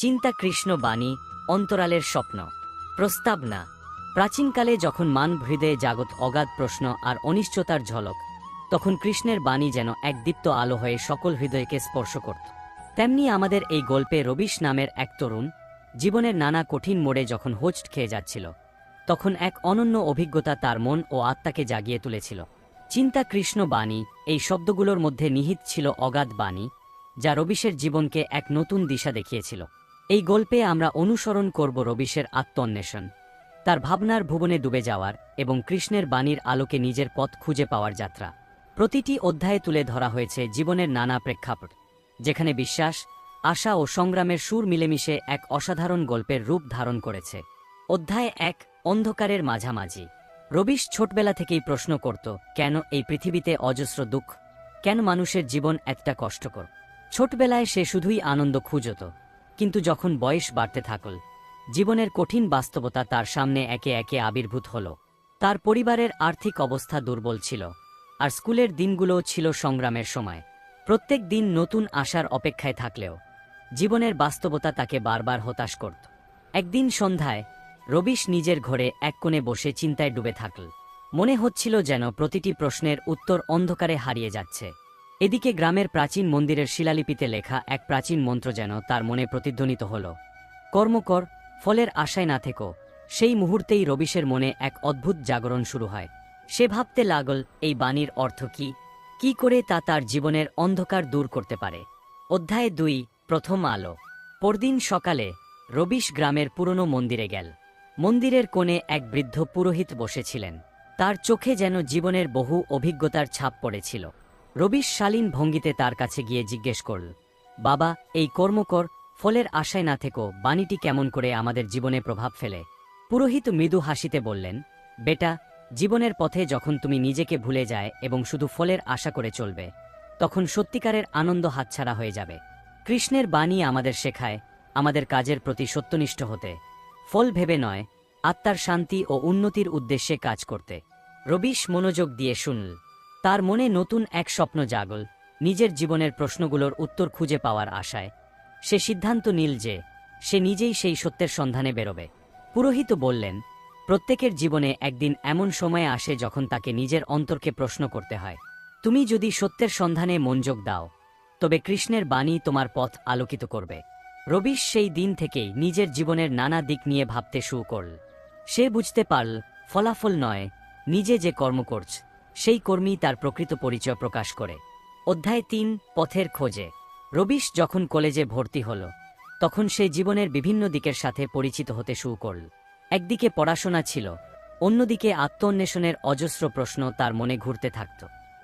চিন্তা কৃষ্ণ বাণী অন্তরালের স্বপ্ন প্রস্তাবনা। প্রাচীনকালে যখন মান হৃদয়ে জাগত অগাধ প্রশ্ন আর অনিশ্চয়তার ঝলক, তখন কৃষ্ণের বাণী যেন এক দীপ্ত আলো হয়ে সকল হৃদয়কে স্পর্শ করত। তেমনি আমাদের এই গল্পে রবিশ নামের এক তরুণ জীবনের নানা কঠিন মোড়ে যখন হোঁচট খেয়ে যাচ্ছিল, তখন এক অনন্য অভিজ্ঞতা তার মন ও আত্মাকে জাগিয়ে তুলেছিল। চিন্তা কৃষ্ণ বাণী, এই শব্দগুলোর মধ্যে নিহিত ছিল অগাধ বাণী, যা রবিশের জীবনকে এক নতুন দিশা দেখিয়েছিল। এই গল্পে আমরা অনুসরণ করব রবিশের আত্মঅন্বেষণ, তার ভাবনার ভুবনে ডুবে যাওয়ার এবং কৃষ্ণের বাণীর আলোকে নিজের পথ খুঁজে পাওয়ার যাত্রা। প্রতিটি অধ্যায়ে তুলে ধরা হয়েছে জীবনের নানা প্রেক্ষাপট, যেখানে বিশ্বাস, আশা ও সংগ্রামের সুর মিলেমিশে এক অসাধারণ গল্পের রূপ ধারণ করেছে। অধ্যায় ১, অন্ধকারের মাঝামাঝি। রবিশ ছোটবেলা থেকেই প্রশ্ন করত, কেন এই পৃথিবীতে অজস্র দুঃখ, কেন মানুষের জীবন এতটা কষ্টকর। ছোটবেলায় সে শুধুই আনন্দ খুঁজত, কিন্তু যখন বয়স বাড়তে থাকল, জীবনের কঠিন বাস্তবতা তার সামনে একে একে আবির্ভূত হল। তার পরিবারের আর্থিক অবস্থা দুর্বল ছিল, আর স্কুলের দিনগুলোও ছিল সংগ্রামের সময়। প্রত্যেক দিন নতুন আশার অপেক্ষায় থাকলেও জীবনের বাস্তবতা তাকে বারবার হতাশ করত। একদিন সন্ধ্যায় রবিশ নিজের ঘরে এক কোণে বসে চিন্তায় ডুবে থাকল। মনে হচ্ছিল যেন প্রতিটি প্রশ্নের উত্তর অন্ধকারে হারিয়ে যাচ্ছে। এদিকে গ্রামের প্রাচীন মন্দিরের শিলালিপিতে লেখা এক প্রাচীন মন্ত্র যেন তার মনে প্রতিধ্বনিত হল, কর্ম কর, ফলের আশায় না থেকো। সেই মুহূর্তেই রবিশের মনে এক অদ্ভুত জাগরণ শুরু হয়। সে ভাবতে লাগল, এই বাণীর অর্থ কি, কি করে তা তার জীবনের অন্ধকার দূর করতে পারে। অধ্যায় ২, প্রথম আলো। পরদিন সকালে রবিশ গ্রামের পুরনো মন্দিরে গেল। মন্দিরের কোণে এক বৃদ্ধ পুরোহিত বসেছিলেন। তার চোখে যেন জীবনের বহু অভিজ্ঞতার ছাপ পড়েছিল। রবিশ শালীন ভঙ্গিতে তার কাছে গিয়ে জিজ্ঞেস করল, বাবা, এই কর্মকর, ফলের আশায় না থেকো বাণীটি কেমন করে আমাদের জীবনে প্রভাব ফেলে। পুরোহিত মৃদু হাসিতে বললেন, বেটা, জীবনের পথে যখন তুমি নিজেকে ভুলে যায় এবং শুধু ফলের আশা করে চলবে, তখন সত্যিকারের আনন্দ হাতছাড়া হয়ে যাবে। কৃষ্ণের বাণী আমাদের শেখায় আমাদের কাজের প্রতি সত্যনিষ্ঠ হতে, ফল ভেবে নয়, আত্মার শান্তি ও উন্নতির উদ্দেশ্যে কাজ করতে। রবিশ মনোযোগ দিয়ে শুনল। তার মনে নতুন এক স্বপ্ন জাগল, নিজের জীবনের প্রশ্নগুলোর উত্তর খুঁজে পাওয়ার আশায়। সে সিদ্ধান্ত নিল যে সে নিজেই সেই সত্যের সন্ধানে বেরোবে। পুরোহিত বললেন, প্রত্যেকের জীবনে একদিন এমন সময় আসে যখন তাকে নিজের অন্তরকে প্রশ্ন করতে হয়। তুমি যদি সত্যের সন্ধানে মনোযোগ দাও, তবে কৃষ্ণের বাণী তোমার পথ আলোকিত করবে। রবিশ সেই দিন থেকেই নিজের জীবনের নানা দিক নিয়ে ভাবতে শুরু করল। সে বুঝতে পারল, ফলাফল নয়, নিজে যে কর্ম করছে সেই কর্মই তার প্রকৃত পরিচয় প্রকাশ করে। অধ্যায় ৩, পথের খোঁজে। রবিশ যখন কলেজে ভর্তি হল, তখন সে জীবনের বিভিন্ন দিকের সাথে পরিচিত হতে শুরু করল। একদিকে পড়াশোনা ছিল, অন্যদিকে আত্মঅন্বেষণের অজস্র প্রশ্ন তার মনে ঘুরতে থাকত।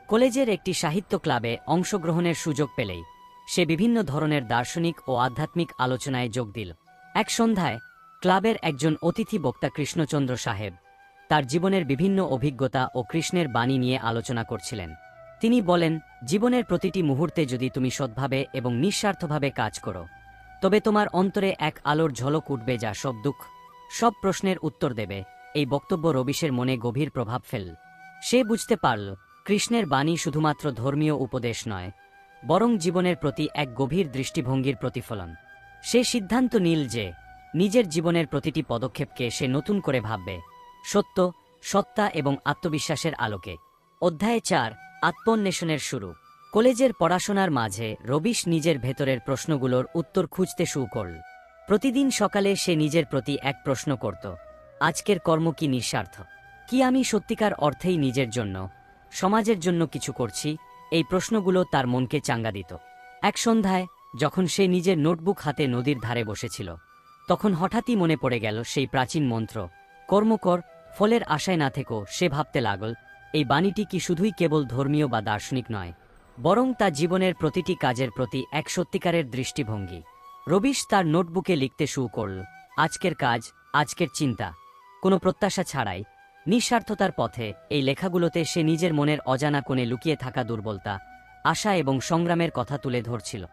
কলেজের একটি সাহিত্য ক্লাবে অংশগ্রহণের সুযোগ পেলেই সে বিভিন্ন ধরনের দার্শনিক ও আধ্যাত্মিক আলোচনায় যোগ দিল। এক সন্ধ্যায় ক্লাবের একজন অতিথি বক্তা কৃষ্ণচন্দ্র সাহেব তার জীবনের বিভিন্ন অভিজ্ঞতা ও কৃষ্ণের বাণী নিয়ে আলোচনা করছিলেন। তিনি বলেন, জীবনের প্রতিটি মুহূর্তে যদি তুমি সৎভাবে এবং নিঃস্বার্থভাবে কাজ করো, তবে তোমার অন্তরে এক আলোর ঝলক উঠবে যা সব দুঃখ, সব প্রশ্নের উত্তর দেবে। এই বক্তব্য রবিশের মনে গভীর প্রভাব ফেলল। সে বুঝতে পারল, কৃষ্ণের বাণী শুধুমাত্র ধর্মীয় উপদেশ নয়, বরং জীবনের প্রতি এক গভীর দৃষ্টিভঙ্গির প্রতিফলন। সে সিদ্ধান্ত নিল যে নিজের জীবনের প্রতিটি পদক্ষেপকে সে নতুন করে ভাববে, সত্য, সত্তা এবং আত্মবিশ্বাসের আলোকে। অধ্যায় ৪, আত্মঅন্বেষণের শুরু। কলেজের পড়াশোনার মাঝে রবিশ নিজের ভেতরের প্রশ্নগুলোর উত্তর খুঁজতে শুরু করল। প্রতিদিন সকালে সে নিজের প্রতি এক প্রশ্ন করত, আজকের কর্ম কি নিঃস্বার্থ, কি আমি সত্যিকার অর্থেই নিজের জন্য, সমাজের জন্য কিছু করছি। এই প্রশ্নগুলো তার মনকে চাঙ্গা দিত। এক সন্ধ্যায় যখন সে নিজের নোটবুক হাতে নদীর ধারে বসেছিল, তখন হঠাৎই মনে পড়ে গেল সেই প্রাচীন মন্ত্র, কর্ম কর, ফলের আশায় না থেকো। সে ভাবতে লাগল, এই বাণীটি কি শুধুই কেবল ধর্মীয় বা দার্শনিক নয়, বরং তা জীবনের প্রতিটি কাজের প্রতি এক সত্যিকারের দৃষ্টিভঙ্গি। রবিশ তার নোটবুকে লিখতে শুরু করল, আজকের কাজ, আজকের চিন্তা, কোনো প্রত্যাশা ছাড়াই, নিঃস্বার্থতার পথে। এই লেখাগুলোতে সে নিজের মনের অজানা কোণে লুকিয়ে থাকা দুর্বলতা, আশা এবং সংগ্রামের কথা তুলে ধরছিল।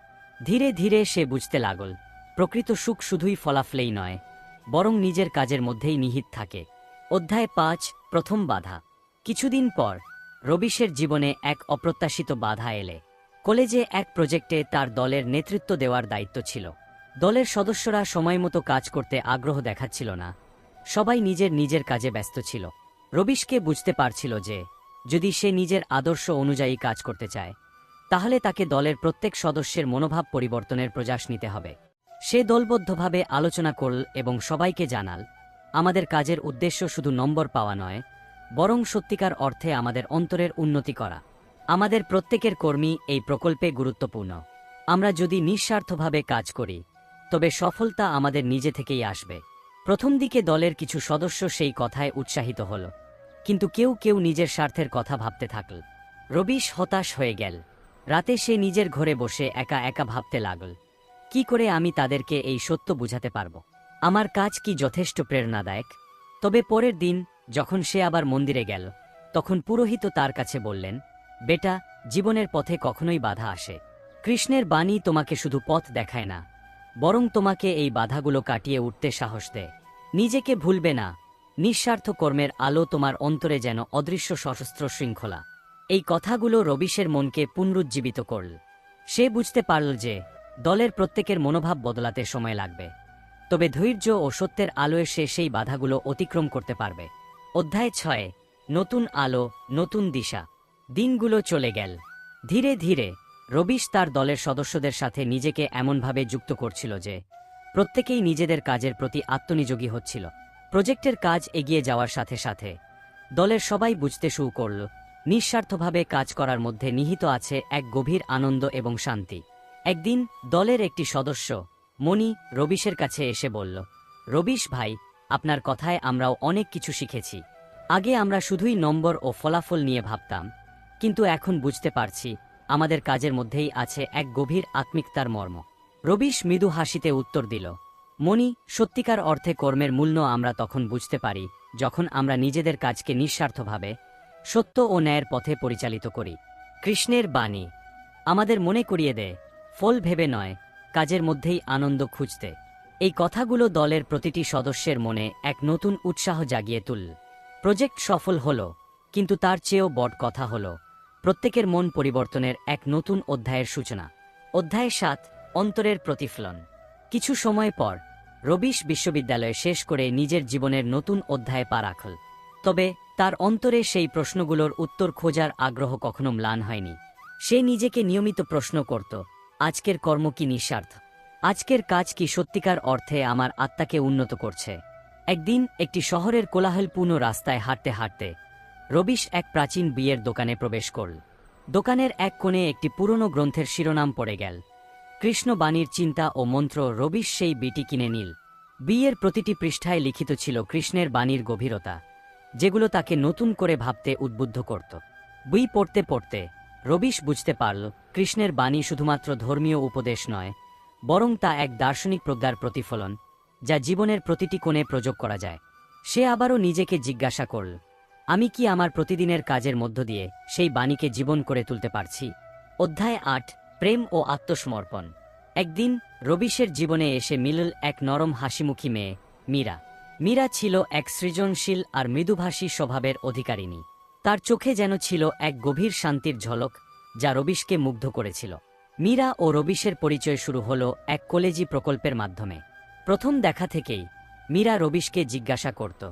ধীরে ধীরে সে বুঝতে লাগল, প্রকৃত সুখ শুধুই ফলাফলেই নয়, বরং নিজের কাজের মধ্যেই নিহিত থাকে। অধ্যায় ৫, প্রথম বাধা। কিছুদিন পর রবিশের জীবনে এক অপ্রত্যাশিত বাধা এলে। কলেজে এক প্রজেক্টে তার দলের নেতৃত্ব দেওয়ার দায়িত্ব ছিল। দলের সদস্যরা সময়মতো কাজ করতে আগ্রহ দেখাচ্ছিল না। সবাই নিজের নিজের কাজে ব্যস্ত ছিল। রবিশকে বুঝতে পারছিল যে যদি সে নিজের আদর্শ অনুযায়ী কাজ করতে চায় তাহলে তাকে দলের প্রত্যেক সদস্যের মনোভাব পরিবর্তনের প্রয়াস নিতে হবে। সে দলবদ্ধভাবে আলোচনা করল এবং সবাইকে জানাল, আমাদের কাজের উদ্দেশ্য শুধু নম্বর পাওয়া নয়, বরং সত্যিকার অর্থে আমাদের অন্তরের উন্নতি করা। আমাদের প্রত্যেকের কর্মী এই প্রকল্পে গুরুত্বপূর্ণ। আমরা যদি নিঃস্বার্থভাবে কাজ করি তবে সফলতা আমাদের নিজে থেকেই আসবে। প্রথম দিকে দলের কিছু সদস্য সেই কথায় উৎসাহিত হল, কিন্তু কেউ কেউ নিজের স্বার্থের কথা ভাবতে থাকল। রবিশ হতাশ হয়ে গেল। রাতে সে নিজের ঘরে বসে একা একা ভাবতে লাগল, কি করে আমি তাদেরকে এই সত্য বুঝাতে পারব? আমার কাজ কি যথেষ্ট প্রেরণাদায়ক? তবে পরের দিন যখন সে আবার মন্দিরে গেল তখন পুরোহিত তার কাছে বললেন, বেটা, জীবনের পথে কখনোই বাধা আসে। কৃষ্ণের বাণী তোমাকে শুধু পথ দেখায় না, বরং তোমাকে এই বাধাগুলো কাটিয়ে উঠতে সাহস দেয়। নিজেকে ভুলবে না, নিঃস্বার্থ কর্মের আলো তোমার অন্তরে যেন অদৃশ্য সশস্ত্র শৃঙ্খলা। এই কথাগুলো রবিশের মনকে পুনরুজ্জীবিত করল। সে বুঝতে পারল যে দলের প্রত্যেকের মনোভাব বদলাতে সময় লাগবে, তবে ধৈর্য ও সত্যের আলোয় সে সেই বাধাগুলো অতিক্রম করতে পারবে। অধ্যায় 6। নতুন আলো, নতুন দিশা। দিনগুলো চলে গেল। ধীরে ধীরে রবিশ তার দলের সদস্যদের সাথে নিজেকে এমনভাবে যুক্ত করছিল যে প্রত্যেকেই নিজেদের কাজের প্রতি আত্মনিযোগী হচ্ছিল। প্রজেক্টের কাজ এগিয়ে যাওয়ার সাথে সাথে দলের সবাই বুঝতে শুরু করল, নিঃস্বার্থভাবে কাজ করার মধ্যে নিহিত আছে এক গভীর আনন্দ এবং শান্তি। একদিন দলের একটি সদস্য মণি রবিশের কাছে এসে বলল, রবিশ ভাই, আপনার কথায় আমরাও অনেক কিছু শিখেছি। আগে আমরা শুধুই নম্বর ও ফলাফল নিয়ে ভাবতাম, কিন্তু এখন বুঝতে পারছি আমাদের কাজের মধ্যেই আছে এক গভীর আত্মিকতার মর্ম। রবিশ মৃদু হাসিতে উত্তর দিল, মণি, সত্যিকার অর্থে কর্মের মূল্য আমরা তখন বুঝতে পারি যখন আমরা নিজেদের কাজকে নিঃস্বার্থভাবে সত্য ও ন্যায়ের পথে পরিচালিত করি। কৃষ্ণের বাণী আমাদের মনে করিয়ে দেয়, ফল ভেবে নয়, কাজের মধ্যেই আনন্দ খুঁজতে। এই কথাগুলো দলের প্রতিটি সদস্যের মনে এক নতুন উৎসাহ জাগিয়ে তুলল। প্রজেক্ট সফল হল, কিন্তু তার চেয়েও বড় কথা হল প্রত্যেকের মন পরিবর্তনের এক নতুন অধ্যায়ের সূচনা। অধ্যায় 7। অন্তরের প্রতিফলন। কিছু সময় পর রবিশ বিশ্ববিদ্যালয় শেষ করে নিজের জীবনের নতুন অধ্যায়ে পা রাখল। তবে তার অন্তরে সেই প্রশ্নগুলোর উত্তর খোঁজার আগ্রহ কখনো ম্লান হয়নি। সে নিজেকে নিয়মিত প্রশ্ন করত, আজকের কর্ম কি নিঃস্বার্থ? আজকের কাজ কি সত্যিকার অর্থে আমার আত্মাকে উন্নত করছে? একদিন একটি শহরের কোলাহলপূর্ণ রাস্তায় হাঁটতে হাঁটতে রবিশ এক প্রাচীন বইয়ের দোকানে প্রবেশ করল। দোকানের এক কোণে একটি পুরনো গ্রন্থের শিরোনাম পড়ে গেল, কৃষ্ণবাণীর চিন্তা ও মন্ত্র। রবিশ সেই বইটি কিনে নিল। বইয়ের প্রতিটি পৃষ্ঠায় লিখিত ছিল কৃষ্ণের বাণীর গভীরতা, যেগুলো তাকে নতুন করে ভাবতে উদ্বুদ্ধ করত। বই পড়তে পড়তে রবিশ বুঝতে পারল, কৃষ্ণের বাণী শুধুমাত্র ধর্মীয় উপদেশ নয়, বরং তা এক দার্শনিক প্রজ্ঞার প্রতিফলন, যা জীবনের প্রতিটি কোণে প্রয়োগ করা যায়। সে আবারও নিজেকে জিজ্ঞাসা করল, আমি কি আমার প্রতিদিনের কাজের মধ্য দিয়ে সেই বাণীকে জীবন করে তুলতে পারছি? অধ্যায় 8। প্রেম ও আত্মসমর্পণ। একদিন রবিশের জীবনে এসে মিলল এক নরম হাসিমুখী মেয়ে, মীরা। মীরা ছিল এক সৃজনশীল আর মৃদুভাষী স্বভাবের অধিকারিণী। তার চোখে যেন ছিল এক গভীর শান্তির ঝলক, যা রবিশকে মুগ্ধ করেছিল। মীরা ও রবিশের পরিচয় শুরু হল এক কলেজি প্রকল্পের মাধ্যমে। প্রথম দেখা থেকেই মীরা রবিশকে জিজ্ঞাসা করত,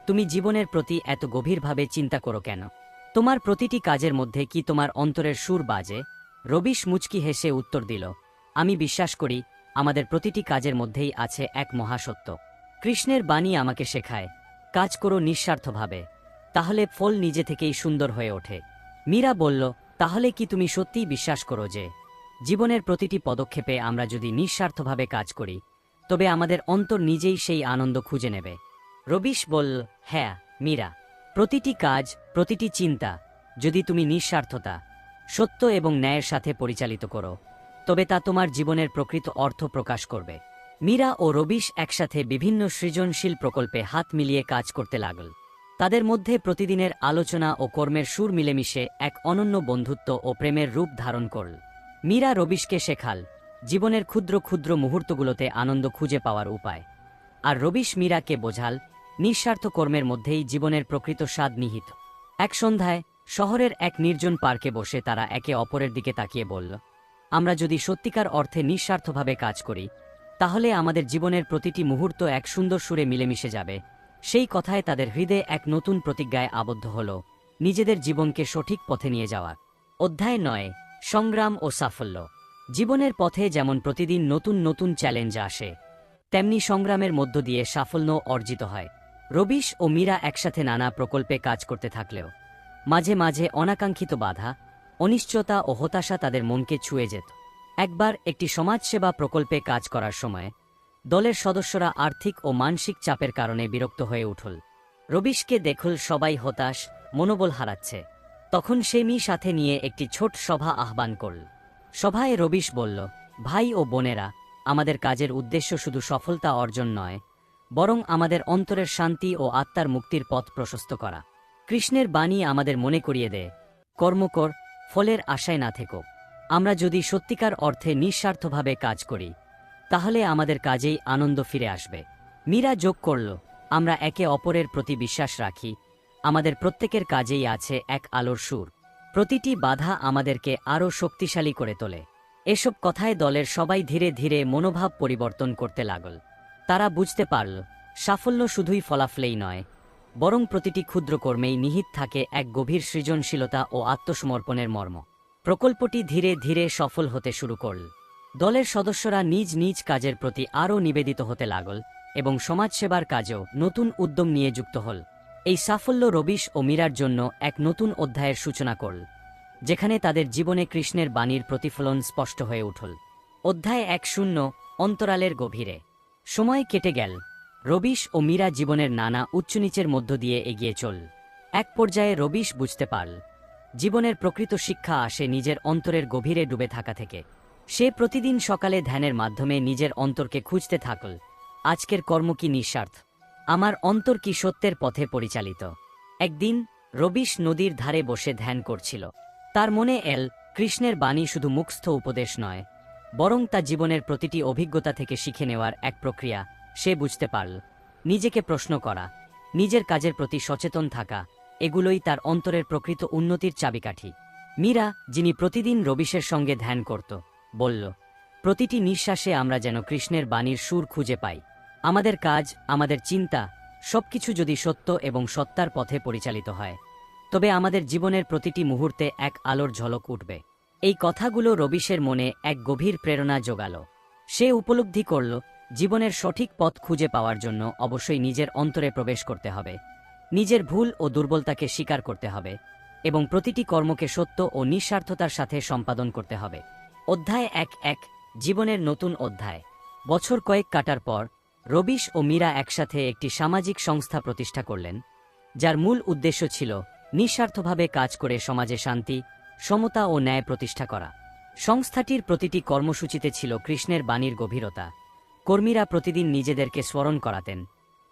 তুমি জীবনের প্রতি এত গভীরভাবে চিন্তা করো কেন? তোমার প্রতিটি কাজের মধ্যে কি তোমার অন্তরের সুর বাজে? রবিশ মুচকি হেসে উত্তর দিল, আমি বিশ্বাস করি আমাদের প্রতিটি কাজের মধ্যেই আছে এক মহাসত্য। কৃষ্ণের বাণী আমাকে শেখায়, কাজ করো নিঃস্বার্থভাবে, তাহলে ফল নিজে থেকেই সুন্দর হয়ে ওঠে। মীরা বলল, তাহলে কি তুমি সত্যিই বিশ্বাস করো যে জীবনের প্রতিটি পদক্ষেপে আমরা যদি নিঃস্বার্থভাবে কাজ করি তবে আমাদের অন্তর নিজেই সেই আনন্দ খুঁজে নেবে? রবিশ বলল, হ্যাঁ মীরা, প্রতিটি কাজ, প্রতিটি চিন্তা যদি তুমি নিঃস্বার্থতা, সত্য এবং ন্যায়ের সাথে পরিচালিত করো তবে তা তোমার জীবনের প্রকৃত অর্থ প্রকাশ করবে। মীরা ও রবিশ একসাথে বিভিন্ন সৃজনশীল প্রকল্পে হাত মিলিয়ে কাজ করতে লাগল। তাদের মধ্যে প্রতিদিনের আলোচনা ও কর্মের সুর মিলেমিশে এক অনন্য বন্ধুত্ব ও প্রেমের রূপ ধারণ করল। মীরা রবিশকে শেখাল জীবনের ক্ষুদ্র ক্ষুদ্র মুহূর্তগুলোতে আনন্দ খুঁজে পাওয়ার উপায়, আর রবিশ মীরাকে বোঝাল নিঃস্বার্থ কর্মের মধ্যেই জীবনের প্রকৃত স্বাদ নিহিত। এক সন্ধ্যায় শহরের এক নির্জন পার্কে বসে তারা একে অপরের দিকে তাকিয়ে বলল, আমরা যদি সত্যিকার অর্থে নিঃস্বার্থভাবে কাজ করি তাহলে আমাদের জীবনের প্রতিটি মুহূর্ত এক সুন্দর সুরে মিলেমিশে যাবে। সেই কথায় তাদের হৃদয়ে এক নতুন প্রতিজ্ঞায় আবদ্ধ হল, নিজেদের জীবনকে সঠিক পথে নিয়ে যাওয়া। অধ্যায় ৯, সংগ্রাম ও সাফল্য। জীবনের পথে যেমন প্রতিদিন নতুন নতুন চ্যালেঞ্জ আসে, তেমনি সংগ্রামের মধ্য দিয়ে সাফল্য অর্জিত হয়। রবিশ ও মীরা একসাথে নানা প্রকল্পে কাজ করতে থাকলেও মাঝে মাঝে অনাকাঙ্ক্ষিত বাধা, অনিশ্চয়তা ও হতাশা তাদের মনকে ছুঁয়ে যেত। একবার একটি সমাজসেবা প্রকল্পে কাজ করার সময় দলের সদস্যরা আর্থিক ও মানসিক চাপের কারণে বিরক্ত হয়ে উঠল। রবিশকে দেখল সবাই হতাশ, মনোবল হারাচ্ছে। তখন সে সাথে নিয়ে একটি ছোট সভা আহ্বান করল। সভায় রবিশ বলল, ভাই ও বোনেরা, আমাদের কাজের উদ্দেশ্য শুধু সফলতা অর্জন নয়, বরং আমাদের অন্তরের শান্তি ও আত্মার মুক্তির পথ প্রশস্ত করা। কৃষ্ণের বাণী আমাদের মনে করিয়ে দেয়, কর্ম কর, ফলের আশায় না থেকো। আমরা যদি সত্যিকার অর্থে নিঃস্বার্থভাবে কাজ করি, তাহলে আমাদের কাজেই আনন্দ ফিরে আসবে। মীরা যোগ করল, আমরা একে অপরের প্রতি বিশ্বাস রাখি, আমাদের প্রত্যেকের কাজেই আছে এক আলোর সুর। প্রতিটি বাধা আমাদেরকে আরও শক্তিশালী করে তোলে। এসব কথায় দলের সবাই ধীরে ধীরে মনোভাব পরিবর্তন করতে লাগল। তারা বুঝতে পারল, সাফল্য শুধুই ফলাফলেই নয়, বরং প্রতিটি ক্ষুদ্র কর্মেই নিহিত থাকে এক গভীর সৃজনশীলতা ও আত্মসমর্পণের মর্ম। প্রকল্পটি ধীরে ধীরে সফল হতে শুরু করল। দলের সদস্যরা নিজ নিজ কাজের প্রতি আরও নিবেদিত হতে লাগল এবং সমাজসেবার কাজেও নতুন উদ্যম নিয়ে যুক্ত হল। এই সাফল্য রবিশ ও মীরার জন্য এক নতুন অধ্যায়ের সূচনা করল, যেখানে তাদের জীবনে কৃষ্ণের বাণীর প্রতিফলন স্পষ্ট হয়ে উঠল। অধ্যায় ১০, অন্তরালের গভীরে। সময় কেটে গেল। রবিশ ও মীরা জীবনের নানা উচ্চনীচের মধ্য দিয়ে এগিয়ে চল। এক পর্যায়ে রবিশ বুঝতে পারল, জীবনের প্রকৃত শিক্ষা আসে নিজের অন্তরের গভীরে ডুবে থাকা থেকে। সে প্রতিদিন সকালে ধ্যানের মাধ্যমে নিজের অন্তরকে খুঁজতে থাকল, আজকের কর্ম কি নিঃস্বার্থ, আমার অন্তর কি সত্যের পথে পরিচালিত। একদিন রবিশ নদীর ধারে বসে ধ্যান করছিল। তার মনে এল, কৃষ্ণের বাণী শুধু মুখস্থ উপদেশ নয়, বরং তা জীবনের প্রতিটি অভিজ্ঞতা থেকে শিখে নেওয়ার এক প্রক্রিয়া। সে বুঝতে পারল, নিজেকে প্রশ্ন করা, নিজের কাজের প্রতি সচেতন থাকা, এগুলোই তার অন্তরের প্রকৃত উন্নতির চাবিকাঠি। মীরা, যিনি প্রতিদিন রবিশের সঙ্গে ধ্যান করত, বলল, প্রতিটি নিঃশ্বাসে আমরা যেন কৃষ্ণের বাণীর সুর খুঁজে পাই। আমাদের কাজ, আমাদের চিন্তা, সবকিছু যদি সত্য এবং সত্তার পথে পরিচালিত হয়, তবে আমাদের জীবনের প্রতিটি মুহূর্তে এক আলোর ঝলক উঠবে। এই কথাগুলো রবিশের মনে এক গভীর প্রেরণা জোগাল। সে উপলব্ধি করল, জীবনের সঠিক পথ খুঁজে পাওয়ার জন্য অবশ্যই নিজের অন্তরে প্রবেশ করতে হবে, নিজের ভুল ও দুর্বলতাকে স্বীকার করতে হবে এবং প্রতিটি কর্মকে সত্য ও নিঃস্বার্থতার সাথে সম্পাদন করতে হবে। অধ্যায় ১, জীবনের নতুন অধ্যায়। বছর কয়েক কাটার পর রবিশ ও মীরা একসাথে একটি সামাজিক সংস্থা প্রতিষ্ঠা করলেন, যার মূল উদ্দেশ্য ছিল নিঃস্বার্থভাবে কাজ করে সমাজে শান্তি, সমতা ও ন্যায় প্রতিষ্ঠা করা। সংস্থাটির প্রতিটি কর্মসূচিতে ছিল কৃষ্ণের বাণীর গভীরতা। কর্মীরা প্রতিদিন নিজেদেরকে স্মরণ করাতেন,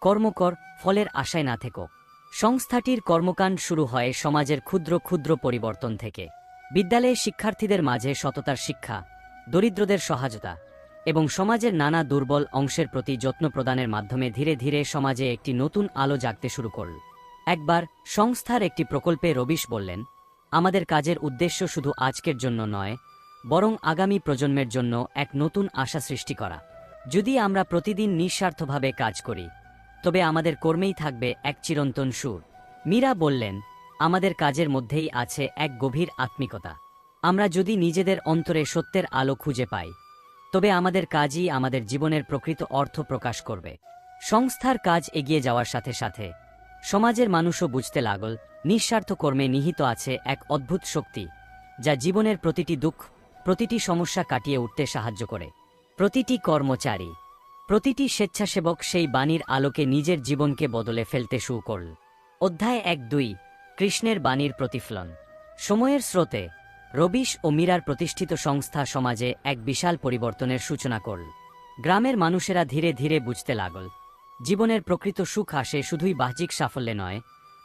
কর্ম কর, ফলের আশায় না থেকো। সংস্থাটির কর্মকাণ্ড শুরু হয় সমাজের ক্ষুদ্র ক্ষুদ্র পরিবর্তন থেকে। বিদ্যালয়ে শিক্ষার্থীদের মাঝে সততার শিক্ষা, দরিদ্রদের সহায়তা এবং সমাজের নানা দুর্বল অংশের প্রতি যত্ন প্রদানের মাধ্যমে ধীরে ধীরে সমাজে একটি নতুন আলো জাগতে শুরু করল। একবার সংস্থার একটি প্রকল্পে রবিশ বললেন, আমাদের কাজের উদ্দেশ্য শুধু আজকের জন্য নয়, বরং আগামী প্রজন্মের জন্য এক নতুন আশা সৃষ্টি করা। যদি আমরা প্রতিদিন নিঃস্বার্থভাবে কাজ করি, তবে আমাদের কর্মেই থাকবে এক চিরন্তন সুর। মীরা বললেন, আমাদের কাজের মধ্যেই আছে এক গভীর আত্মিকতা। আমরা যদি নিজেদের অন্তরে সত্যের আলো খুঁজে পাই, তবে আমাদের কাজই আমাদের জীবনের প্রকৃত অর্থ প্রকাশ করবে। সংস্থার কাজ এগিয়ে যাওয়ার সাথে সাথে সমাজের মানুষও বুঝতে লাগল, নিঃস্বার্থ কর্মে নিহিত আছে এক অদ্ভুত শক্তি, যা জীবনের প্রতিটি দুঃখ, প্রতিটি সমস্যা কাটিয়ে উঠতে সাহায্য করে। প্রতিটি কর্মচারী, প্রতিটি স্বেচ্ছাসেবক সেই বাণীর আলোকে নিজের জীবনকে বদলে ফেলতে শুরু করল। অধ্যায় ১, কৃষ্ণের বাণীর প্রতিফলন। সময়ের স্রোতে রবিশ ও মীরার প্রতিষ্ঠিত সংস্থা সমাজে এক বিশাল পরিবর্তনের সূচনা করল। গ্রামের মানুষেরা ধীরে ধীরে বুঝতে লাগল, জীবনের প্রকৃত সুখ আসে শুধুই বাহ্যিক সাফল্যে নয়,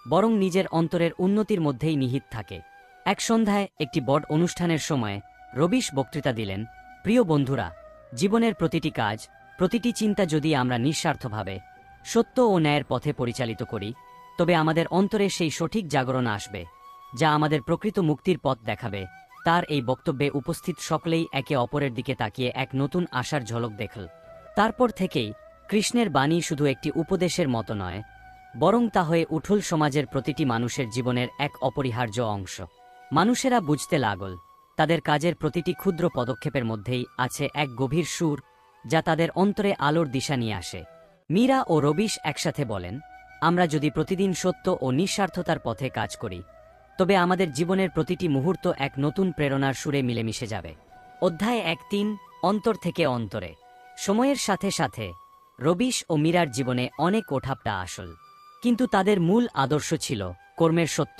বরং নিজের অন্তরের উন্নতির মধ্যেই নিহিত থাকে। এক সন্ধ্যায় একটি বড় অনুষ্ঠানের সময় রবিশ বক্তৃতা দিলেন, প্রিয় বন্ধুরা, জীবনের প্রতিটি কাজ, প্রতিটি চিন্তা যদি আমরা নিঃস্বার্থভাবে সত্য ও ন্যায়ের পথে পরিচালিত করি, তবে আমাদের অন্তরে সেই সঠিক জাগরণ আসবে, যা আমাদের প্রকৃত মুক্তির পথ দেখাবে। তার এই বক্তব্যে উপস্থিত সকলেই একে অপরের দিকে তাকিয়ে এক নতুন আশার ঝলক দেখল। তারপর থেকেই কৃষ্ণের বাণী শুধু একটি উপদেশের মতো নয়, বরং তা হয়ে উঠল সমাজের প্রতিটি মানুষের জীবনের এক অপরিহার্য অংশ। মানুষেরা বুঝতে লাগল, তাদের কাজের প্রতিটি ক্ষুদ্র পদক্ষেপের মধ্যেই আছে এক গভীর সুর, যা তাদের অন্তরে আলোর দিশা নিয়ে আসে। মীরা ও রবিশ একসাথে বলেন, আমরা যদি প্রতিদিন সত্য ও নিঃস্বার্থতার পথে কাজ করি, তবে আমাদের জীবনের প্রতিটি মুহূর্ত এক নতুন প্রেরণার সুরে মিলেমিশে যাবে। অধ্যায় 1:3 অন্তর থেকে অন্তরে। সময়ের সাথে সাথে রবিশ ও মীরার জীবনে অনেক ওঠাপটা আসল, কিন্তু তাদের মূল আদর্শ ছিল কর্মের সত্য,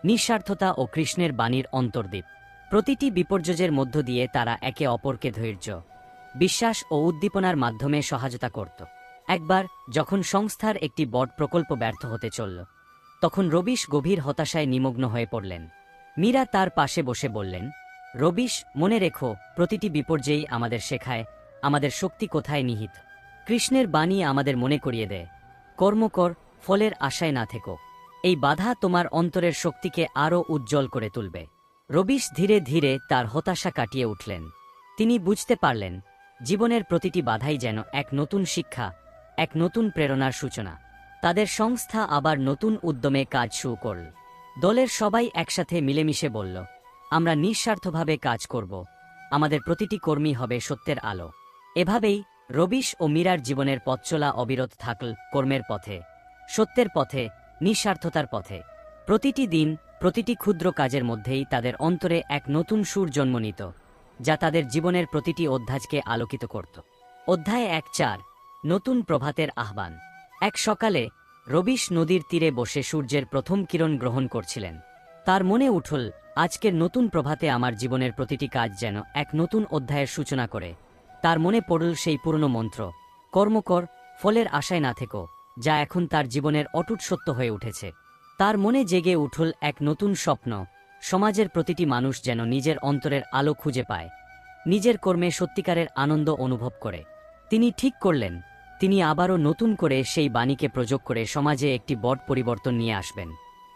নিঃস্বার্থতা ও কৃষ্ণের বাণীর অন্তর্দ্বীপ। প্রতিটি বিপর্যয়ের মধ্য দিয়ে তারা একে অপরকে ধৈর্য, বিশ্বাস ও উদ্দীপনার মাধ্যমে সহায়তা করত। একবার যখন সংস্থার একটি বড় প্রকল্প ব্যর্থ হতে চলল, তখন রবিশ গভীর হতাশায় নিমগ্ন হয়ে পড়লেন। মীরা তার পাশে বসে বললেন, রবিশ, মনে রেখো, প্রতিটি বিপর্যয়ই আমাদের শেখায় আমাদের শক্তি কোথায় নিহিত। কৃষ্ণের বাণী আমাদের মনে করিয়ে দেয়, কর্ম কর, ফলের আশায় না থেকো। এই বাধা তোমার অন্তরের শক্তিকে আরও উজ্জ্বল করে তুলবে। রবিশ ধীরে ধীরে তার হতাশা কাটিয়ে উঠলেন। তিনি বুঝতে পারলেন, জীবনের প্রতিটি বাধাই যেন এক নতুন শিক্ষা, এক নতুন প্রেরণার সূচনা। তাদের সংস্থা আবার নতুন উদ্যমে কাজ শুরু করল। দলের সবাই একসাথে মিলেমিশে বলল, আমরা নিঃস্বার্থভাবে কাজ করব, আমাদের প্রতিটি কর্মী হবে সত্যের আলো। এভাবেই রবিশ ও মীরার জীবনের পথ চলা অবিরত থাকল কর্মের পথে, সত্যের পথে, নিঃস্বার্থতার পথে। প্রতিটি দিন, প্রতিটি ক্ষুদ্র কাজের মধ্যেই তাদের অন্তরে এক নতুন সুর জন্ম নিত, যা তাদের জীবনের প্রতিটি অধ্যায়কে আলোকিত করত। অধ্যায় 1:4 নতুন প্রভাতের আহ্বান। এক সকালে রবিশ নদীর তীরে বসে সূর্যের প্রথম কিরণ গ্রহণ করছিলেন। তার মনে উঠল, আজকের নতুন প্রভাতে আমার জীবনের প্রতিটি কাজ যেন এক নতুন অধ্যায়ের সূচনা করে। তার মনে পড়ল সেই পুরনো মন্ত্র, কর্ম কর, ফলের আশায় না থেকো, যা এখন তার জীবনের অটুট সত্য হয়ে উঠেছে। তার মনে জেগে উঠল এক নতুন স্বপ্ন, সমাজের প্রতিটি মানুষ যেন নিজের অন্তরের আলো খুঁজে পায়, নিজের কর্মে সত্যিকারের আনন্দ অনুভব করে। তিনি ঠিক করলেন, তিনি আবারও নতুন করে সেই বাণীকে প্রয়োগ করে সমাজে একটি বড় পরিবর্তন নিয়ে আসবেন।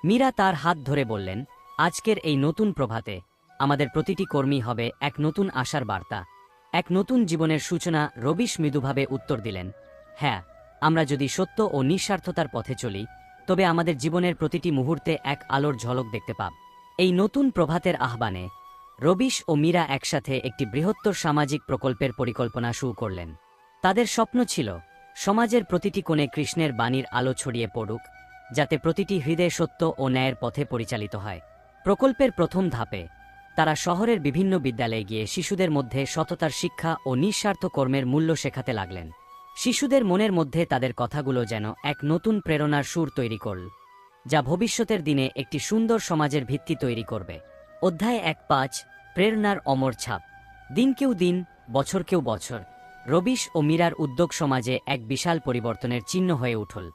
মীরা তার হাত ধরে বললেন, আজকের এই নতুন প্রভাতে আমাদের প্রতিটি কর্মী হবে এক নতুন আশার বার্তা, এক নতুন জীবনের সূচনা। রবিশ মৃদুভাবে উত্তর দিলেন, হ্যাঁ, আমরা যদি সত্য ও নিঃস্বার্থতার পথে চলি, তবে আমাদের জীবনের প্রতিটি মুহূর্তে এক আলোর ঝলক দেখতে পাব। এই নতুন প্রভাতের আহ্বানে রবিশ ও মীরা একসাথে একটি বৃহত্তর সামাজিক প্রকল্পের পরিকল্পনা শুরু করলেন। তাদের স্বপ্ন ছিল, সমাজের প্রতিটি কোণে কৃষ্ণের বাণীর আলো ছড়িয়ে পড়ুক, যাতে প্রতিটি হৃদয় সত্য ও ন্যায়ের পথে পরিচালিত হয়। প্রকল্পের প্রথম ধাপে তারা শহরের বিভিন্ন বিদ্যালয়ে গিয়ে শিশুদের মধ্যে সততার শিক্ষা ও নিঃস্বার্থ কর্মের মূল্য শেখাতে লাগলেন। শিশুদের মনের মধ্যে তাদের কথাগুলো যেন এক নতুন প্রেরণার সুর তৈরি করল, যা ভবিষ্যতের দিনে একটি সুন্দর সমাজের ভিত্তি তৈরি করবে। অধ্যায় 1:5 প্রেরণার অমর ছাপ। দিন কেউ দিন, বছর কেউ বছর, রবিশ ও মীরার উদ্যোগ সমাজে এক বিশাল পরিবর্তনের চিহ্ন হয়ে উঠল।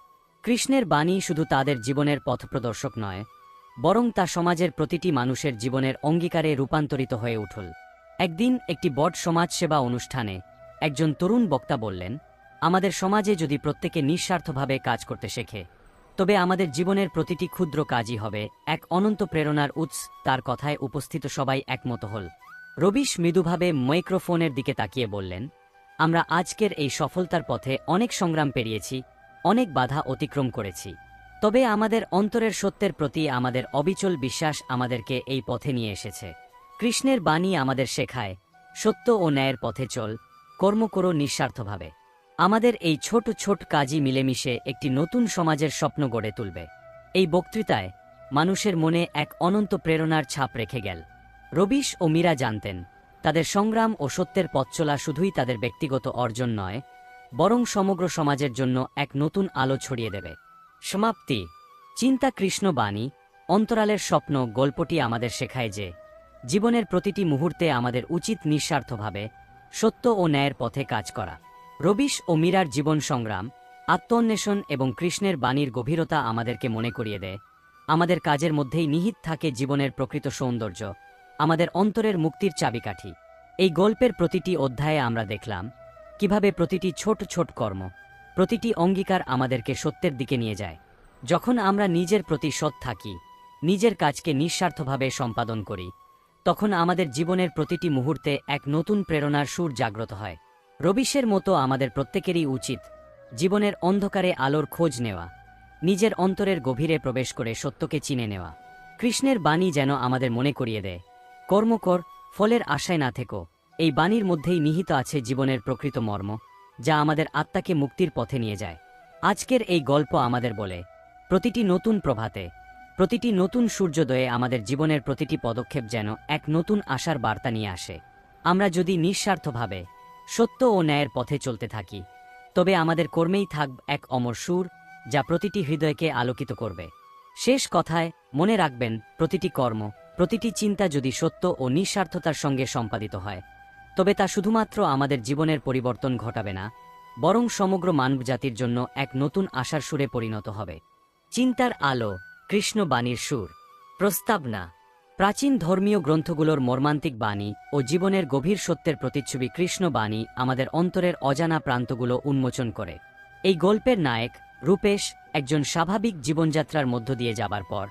কৃষ্ণের বাণী শুধু তাদের জীবনের পথপ্রদর্শক নয়, বরং তা সমাজের প্রতিটি মানুষের জীবনের অঙ্গীকারে রূপান্তরিত হয়ে উঠল। একদিন একটি বড় সমাজসেবা অনুষ্ঠানে একজন তরুণ বক্তা বললেন, আমাদের সমাজে যদি প্রত্যেকে নিঃস্বার্থভাবে কাজ করতে শেখে, তবে আমাদের জীবনের প্রতিটি ক্ষুদ্র কাজই হবে এক অনন্ত প্রেরণার উৎস। তার কথায় উপস্থিত সবাই একমত হল। রবিশ মৃদুভাবে মাইক্রোফোনের দিকে তাকিয়ে বললেন, আমরা আজকের এই সফলতার পথে অনেক সংগ্রাম পেরিয়েছি, অনেক বাধা অতিক্রম করেছি, তবে আমাদের অন্তরের সত্যের প্রতি আমাদের অবিচল বিশ্বাস আমাদেরকে এই পথে নিয়ে এসেছে। কৃষ্ণের বাণী আমাদের শেখায়, সত্য ও ন্যায়ের পথে চল, কর্ম করো নিঃস্বার্থভাবে। আমাদের এই ছোট ছোট কাজই মিলেমিশে একটি নতুন সমাজের স্বপ্ন গড়ে তুলবে। এই বক্তৃতায় মানুষের মনে এক অনন্ত প্রেরণার ছাপ রেখে গেল। রবিশ ও মীরা জানতেন, তাদের সংগ্রাম ও সত্যের পথ চলা শুধুই তাদের ব্যক্তিগত অর্জন নয়, বরং সমগ্র সমাজের জন্য এক নতুন আলো ছড়িয়ে দেবে। সমাপ্তি। চিন্তা কৃষ্ণ বাণী, অন্তরালের স্বপ্ন গল্পটি আমাদের শেখায় যে, জীবনের প্রতিটি মুহূর্তে আমাদের উচিত নিঃস্বার্থভাবে সত্য ও ন্যায়ের পথে কাজ করা। রবিশ ও মীরার জীবন সংগ্রাম, আত্মন্বেষণ এবং কৃষ্ণের বাণীর গভীরতা আমাদেরকে মনে করিয়ে দেয়, আমাদের কাজের মধ্যেই নিহিত থাকে জীবনের প্রকৃত সৌন্দর্য, আমাদের অন্তরের মুক্তির চাবিকাঠি। এই গল্পের প্রতিটি অধ্যায়ে আমরা দেখলাম কিভাবে প্রতিটি ছোট ছোট কর্ম, প্রতিটি অঙ্গীকার আমাদেরকে সত্যের দিকে নিয়ে যায়। যখন আমরা নিজের প্রতি সৎ থাকি, নিজের কাজকে নিঃস্বার্থভাবে সম্পাদন করি, তখন আমাদের জীবনের প্রতিটি মুহূর্তে এক নতুন প্রেরণার সুর জাগ্রত হয়। রবিশের মতো আমাদের প্রত্যেকেরই উচিত জীবনের অন্ধকারে আলোর খোঁজ নেওয়া, নিজের অন্তরের গভীরে প্রবেশ করে সত্যকে চিনে নেওয়া। কৃষ্ণের বাণী যেন আমাদের মনে করিয়ে দেয়, কর্ম কর, ফলের আশায় না থেকো। এই বাণীর মধ্যেই নিহিত আছে জীবনের প্রকৃত মর্ম, যা আমাদের আত্মাকে মুক্তির পথে নিয়ে যায়। আজকের এই গল্প আমাদের বলে, প্রতিটি নতুন প্রভাতে, প্রতিটি নতুন সূর্যোদয়ে আমাদের জীবনের প্রতিটি পদক্ষেপ যেন এক নতুন আশার বার্তা নিয়ে আসে। আমরা যদি নিঃস্বার্থভাবে সত্য ও ন্যায়ের পথে চলতে থাকি, তবে আমাদের কর্মেই থাকবে এক অমর সুর, যা প্রতিটি হৃদয়কে আলোকিত করবে। শেষ কথায় মনে রাখবেন, প্রতিটি কর্ম, প্রতিটি চিন্তা যদি সত্য ও নিঃস্বার্থতার সঙ্গে সম্পাদিত হয়, তবে তা শুধুমাত্র আমাদের জীবনের পরিবর্তন ঘটাবে না, বরং সমগ্র মানবজাতির জন্য এক নতুন আশার সুরে পরিণত হবে। চিন্তার আলো, কৃষ্ণ বাণীর সুর। প্রস্তাবনা। প্রাচীন ধর্মীয় গ্রন্থগুলোর মর্মান্তিক বাণী ও জীবনের গভীর সত্যের প্রতিচ্ছবি কৃষ্ণ বাণী আমাদের অন্তরের অজানা প্রান্তগুলো উন্মোচন করে। এই গল্পের নায়ক রূপেশ একজন স্বাভাবিক জীবনযাত্রার মধ্য দিয়ে যাবার পর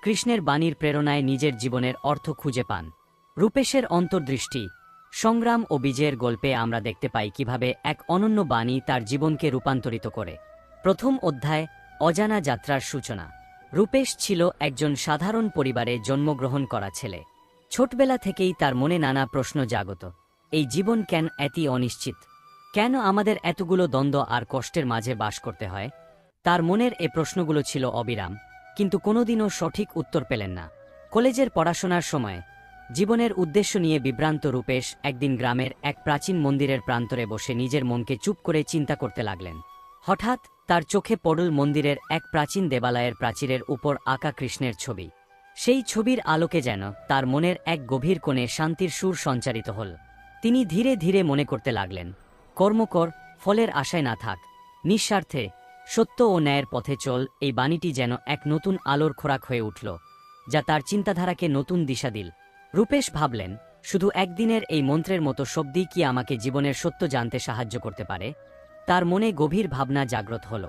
কৃষ্ণের বাণীর প্রেরণায় নিজের জীবনের অর্থ খুঁজে পান। রূপেশের অন্তর্দৃষ্টি, সংগ্রাম ও বিজয়ের গল্পে আমরা দেখতে পাই কিভাবে এক অনন্য বাণী তার জীবনকে রূপান্তরিত করে। প্রথম অধ্যায়, অজানা যাত্রার সূচনা। রূপেশ ছিল একজন সাধারণ পরিবারে জন্মগ্রহণ করা ছেলে। ছোটবেলা থেকেই তার মনে নানা প্রশ্ন জাগত। এই জীবন কেন এত অনিশ্চিত? কেন আমাদের এতগুলো দ্বন্দ্ব আর কষ্টের মাঝে বাস করতে হয়? তার মনের এ প্রশ্নগুলো ছিল অবিরাম, কিন্তু কোনোদিনও সঠিক উত্তর পেলেন না। কলেজের পড়াশোনার সময় জীবনের উদ্দেশ্য নিয়ে বিভ্রান্ত রূপেশ একদিন গ্রামের এক প্রাচীন মন্দিরের প্রান্তরে বসে নিজের মনকে চুপ করে চিন্তা করতে লাগলেন। হঠাৎ তার চোখে পড়ল মন্দিরের এক প্রাচীন দেবালয়ের প্রাচীরের উপর আঁকা কৃষ্ণের ছবি। সেই ছবির আলোকে যেন তার মনের এক গভীর কোণে শান্তির সুর সঞ্চারিত হল। তিনি ধীরে ধীরে মনে করতে লাগলেন, কর্ম কর, ফলের আশায় না থাক, নিঃস্বার্থে সত্য ও ন্যায়ের পথে চল। এই বাণীটি যেন এক নতুন আলোর খোরাক হয়ে উঠল, যা তার চিন্তাধারাকে নতুন দিশা দিল। রূপেশ ভাবলেন, শুধু একদিনের এই মন্ত্রের মতো শব্দই কি আমাকে জীবনের সত্য জানতে সাহায্য করতে পারে? তার মনে গভীর ভাবনা জাগ্রত হল।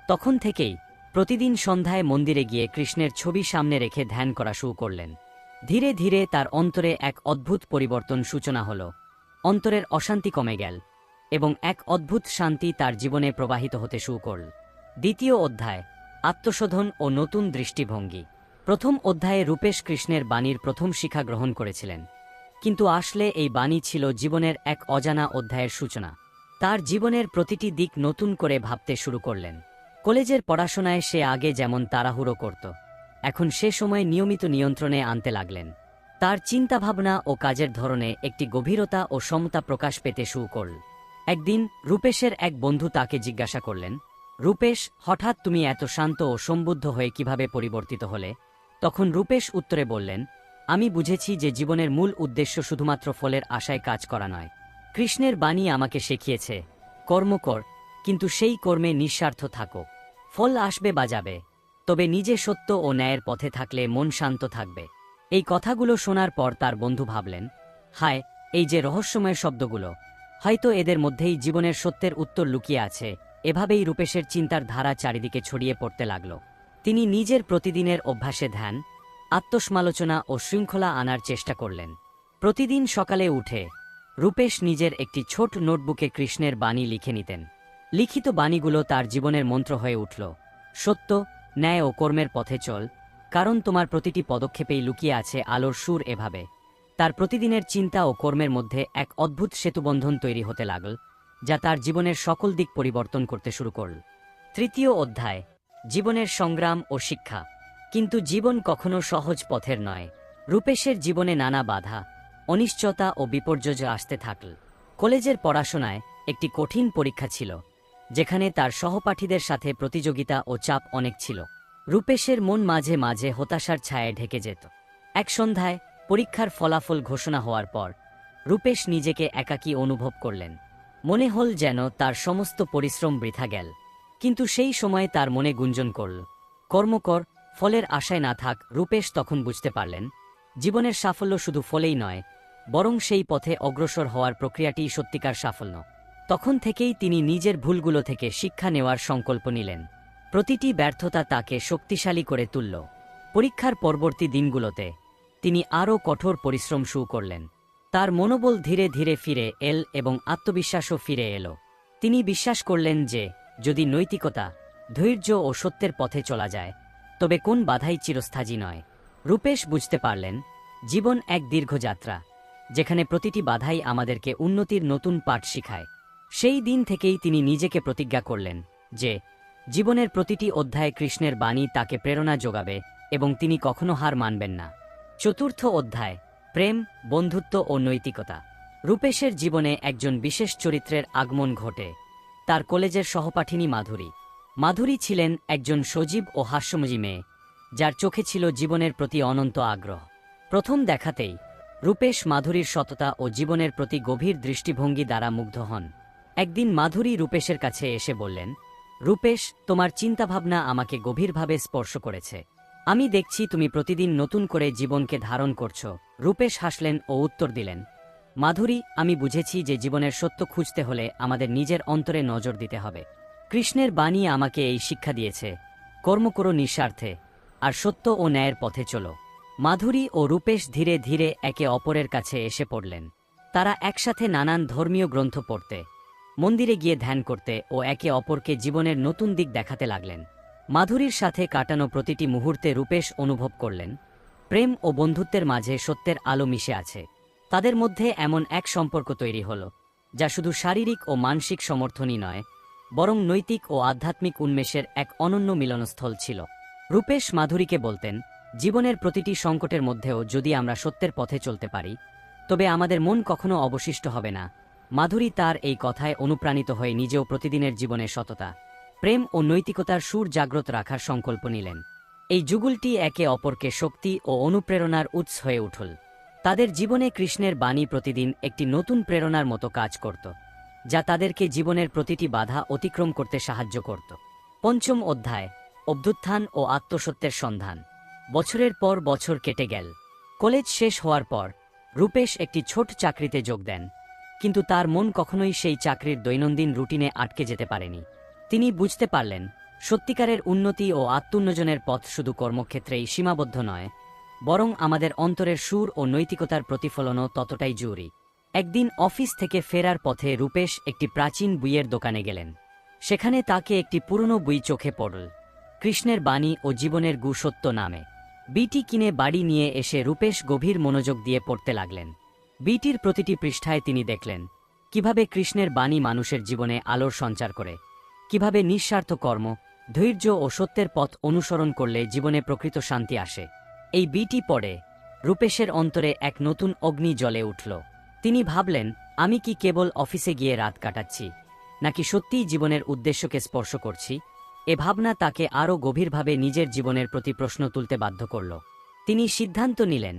তখন থেকেই প্রতিদিন সন্ধ্যায় মন্দিরে গিয়ে কৃষ্ণের ছবি সামনে রেখে ধ্যান করা শুরু করলেন। ধীরে ধীরে তার অন্তরে এক অদ্ভুত পরিবর্তন সূচনা হল। অন্তরের অশান্তি কমে গেল এবং এক অদ্ভুত শান্তি তার জীবনে প্রবাহিত হতে শুরু করল। দ্বিতীয় অধ্যায়, আত্মশোধন ও নতুন দৃষ্টিভঙ্গি। প্রথম অধ্যায়ে রূপেশ কৃষ্ণের বাণীর প্রথম শিক্ষা গ্রহণ করেছিলেন, কিন্তু আসলে এই বাণী ছিল জীবনের এক অজানা অধ্যায়ের সূচনা। তার জীবনের প্রতিটি দিক নতুন করে ভাবতে শুরু করলেন। কলেজের পড়াশোনায় সে আগে যেমন তাড়াহুড়ো করত, এখন সে সময় নিয়মিত নিয়ন্ত্রণে আনতে লাগলেন। তার চিন্তাভাবনা ও কাজের ধরনে একটি গভীরতা ও সমতা প্রকাশ পেতে শুরু করল। একদিন রূপেশের এক বন্ধু তাকে জিজ্ঞাসা করলেন, রূপেশ, হঠাৎ তুমি এত শান্ত ও সম্বুদ্ধ হয়ে কিভাবে পরিবর্তিত হলে? তখন রূপেশ উত্তরে বললেন, আমি বুঝেছি যে জীবনের মূল উদ্দেশ্য শুধুমাত্র ফলের আশায় কাজ করা নয়। কৃষ্ণের বাণী আমাকে শিখিয়েছে, কর্ম কর, কিন্তু সেই কর্মে নিঃস্বার্থ থাকো। ফল আসবে বা যাবে, তবে নিজে সত্য ও ন্যায়ের পথে থাকলে মন শান্ত থাকবে। এই কথাগুলো শোনার পর তার বন্ধু ভাবলেন, হায়, এই যে রহস্যময় শব্দগুলো, হয়তো এদের মধ্যেই জীবনের সত্যের উত্তর লুকিয়ে আছে। এভাবেই রূপেশের চিন্তার ধারা চারিদিকে ছড়িয়ে পড়তে লাগল। তিনি নিজের প্রতিদিনের অভ্যাসে ধ্যান, আত্মসমালোচনা ও শৃঙ্খলা আনার চেষ্টা করলেন। প্রতিদিন সকালে উঠে রূপেশ নিজের একটি ছোট নোটবুকে কৃষ্ণের বাণী লিখে নিতেন। লিখিত বাণীগুলো তার জীবনের মন্ত্র হয়ে উঠল। সত্য, ন্যায় ও কর্মের পথে চল, কারণ তোমার প্রতিটি পদক্ষেপেই লুকিয়ে আছে আলোর সুর। এভাবে তার প্রতিদিনের চিন্তা ও কর্মের মধ্যে এক অদ্ভুত সেতুবন্ধন তৈরি হতে লাগল, যা তার জীবনের সকল দিক পরিবর্তন করতে শুরু করল। তৃতীয় অধ্যায়, জীবনের সংগ্রাম ও শিক্ষা। কিন্তু জীবন কখনো সহজ পথের নয়। রূপেশের জীবনে নানা বাধা, অনিশ্চয়তা ও বিপর্যয় আসতে থাকল। কলেজের পড়াশোনায় একটি কঠিন পরীক্ষা ছিল, যেখানে তার সহপাঠীদের সাথে প্রতিযোগিতা ও চাপ অনেক ছিল। রূপেশের মন মাঝে মাঝে হতাশার ছায়ায় ঢেকে যেত। এক সন্ধ্যায় পরীক্ষার ফলাফল ঘোষণা হওয়ার পর রূপেশ নিজেকে একাকী অনুভব করলেন। মনে হল যেন তার সমস্ত পরিশ্রম বৃথা গেল। কিন্তু সেই সময় তার মনে গুঞ্জন করল, কর্ম কর, ফলের আশায় না থাক। রূপেশ তখন বুঝতে পারলেন, জীবনের সাফল্য শুধু ফলেই নয়, বরং সেই পথে অগ্রসর হওয়ার প্রক্রিয়াটিই সত্যিকার সাফল্য। তখন থেকেই তিনি নিজের ভুলগুলো থেকে শিক্ষা নেওয়ার সংকল্প নিলেন। প্রতিটি ব্যর্থতা তাকে শক্তিশালী করে তুলল। পরীক্ষার পরবর্তী দিনগুলোতে তিনি আরও কঠোর পরিশ্রম শুরু করলেন। তার মনোবল ধীরে ধীরে ফিরে এল এবং আত্মবিশ্বাসও ফিরে এলো। তিনি বিশ্বাস করলেন যে যদি নৈতিকতা, ধৈর্য ও সত্যের পথে চলা যায় তবে কোন বাধাই চিরস্থায়ী নয়। রূপেশ বুঝতে পারলেন জীবন এক দীর্ঘ যাত্রা, যেখানে প্রতিটি বাধাই আমাদেরকে উন্নতির নতুন পাঠ শিখায়। সেই দিন থেকেই তিনি নিজেকে প্রতিজ্ঞা করলেন যে জীবনের প্রতিটি অধ্যায়ে কৃষ্ণের বাণী তাকে প্রেরণা যোগাবে এবং তিনি কখনো হার মানবেন না। চতুর্থ অধ্যায়, প্রেম, বন্ধুত্ব ও নৈতিকতা। রূপেশের জীবনে একজন বিশেষ চরিত্রের আগমন ঘটে, তার কলেজের সহপাঠিনী মাধুরী। মাধুরী ছিলেন একজন সজীব ও হাস্যময়ী মেয়ে, যার চোখে ছিল জীবনের প্রতি অনন্ত আগ্রহ। প্রথম দেখাতেই রূপেশ মাধুরীর সততা ও জীবনের প্রতি গভীর দৃষ্টিভঙ্গি দ্বারা মুগ্ধ হন। একদিন মাধুরী রূপেশের কাছে এসে বললেন, রূপেশ, তোমার চিন্তাভাবনা আমাকে গভীরভাবে স্পর্শ করেছে। আমি দেখছি তুমি প্রতিদিন নতুন করে জীবনকে ধারণ করছো। রূপেশ হাসলেন ও উত্তর দিলেন, মাধুরী, আমি বুঝেছি যে জীবনের সত্য খুঁজতে হলে আমাদের নিজের অন্তরে নজর দিতে হবে। কৃষ্ণের বাণী আমাকে এই শিক্ষা দিয়েছে, কর্ম করো নিঃস্বার্থে, আর সত্য ও ন্যায়ের পথে চলো। মাধুরী ও রূপেশ ধীরে ধীরে একে অপরের কাছে এসে পড়লেন। তারা একসাথে নানান ধর্মীয় গ্রন্থ পড়তে, মন্দিরে গিয়ে ধ্যান করতে ও একে অপরকে জীবনের নতুন দিক দেখাতে লাগলেন। মাধুরীর সাথে কাটানো প্রতিটি মুহূর্তে রূপেশ অনুভব করলেন প্রেম ও বন্ধুত্বের মাঝে সত্যের আলো মিশে আছে। তাদের মধ্যে এমন এক সম্পর্ক তৈরি হল যা শুধু শারীরিক ও মানসিক সমর্থনই নয়, বরং নৈতিক ও আধ্যাত্মিক উন্মেষের এক অনন্য মিলনস্থল ছিল। রূপেশ মাধুরীকে বলতেন, জীবনের প্রতিটি সংকটের মধ্যেও যদি আমরা সত্যের পথে চলতে পারি তবে আমাদের মন কখনো অবশিষ্ট হবে না। মাধুরী তার এই কথায় অনুপ্রাণিত হয়ে নিজেও প্রতিদিনের জীবনে সততা, প্রেম ও নৈতিকতার সুর জাগ্রত রাখার সংকল্প নিলেন। এই যুগলটি একে অপরকে শক্তি ও অনুপ্রেরণার উৎস হয়ে উঠল। তাদের জীবনে কৃষ্ণের বাণী প্রতিদিন একটি নতুন প্রেরণার মতো কাজ করত, যা তাদেরকে জীবনের প্রতিটি বাধা অতিক্রম করতে সাহায্য করত। পঞ্চম অধ্যায়, অভ্যুত্থান ও আত্মসত্যের সন্ধান। বছরের পর বছর কেটে গেল। কলেজ শেষ হওয়ার পর রূপেশ একটি ছোট চাকরিতে যোগ দেন, কিন্তু তার মন কখনোই সেই চাকরির দৈনন্দিন রুটিনে আটকে যেতে পারেনি। তিনি বুঝতে পারলেন সত্যিকারের উন্নতি ও আত্মোন্নয়নের পথ শুধু কর্মক্ষেত্রেই সীমাবদ্ধ নয়, বরং আমাদের অন্তরের সুর ও নৈতিকতার প্রতিফলনও ততটাই জরুরি। একদিন অফিস থেকে ফেরার পথে রূপেশ একটি প্রাচীন বইয়ের দোকানে গেলেন। সেখানে তাকে একটি পুরনো বই চোখে পড়ল, কৃষ্ণের বাণী ও জীবনের সত্য নামে। বইটি কিনে বাড়ি নিয়ে এসে রূপেশ গভীর মনোযোগ দিয়ে পড়তে লাগলেন। বইটির প্রতিটি পৃষ্ঠায় তিনি দেখলেন কিভাবে কৃষ্ণের বাণী মানুষের জীবনে আলোর সঞ্চার করে, কিভাবে নিঃস্বার্থ কর্ম, ধৈর্য ও সত্যের পথ অনুসরণ করলে জীবনে প্রকৃত শান্তি আসে। এই বইটি পড়ে রূপেশের অন্তরে এক নতুন অগ্নি জ্বলে উঠল। তিনি ভাবলেন, আমি কি কেবল অফিসে গিয়ে রাত কাটাচ্ছি, নাকি সত্যিই জীবনের উদ্দেশ্যকে স্পর্শ করছি? এ ভাবনা তাকে আরও গভীরভাবে নিজের জীবনের প্রতি প্রশ্ন তুলতে বাধ্য করল। তিনি সিদ্ধান্ত নিলেন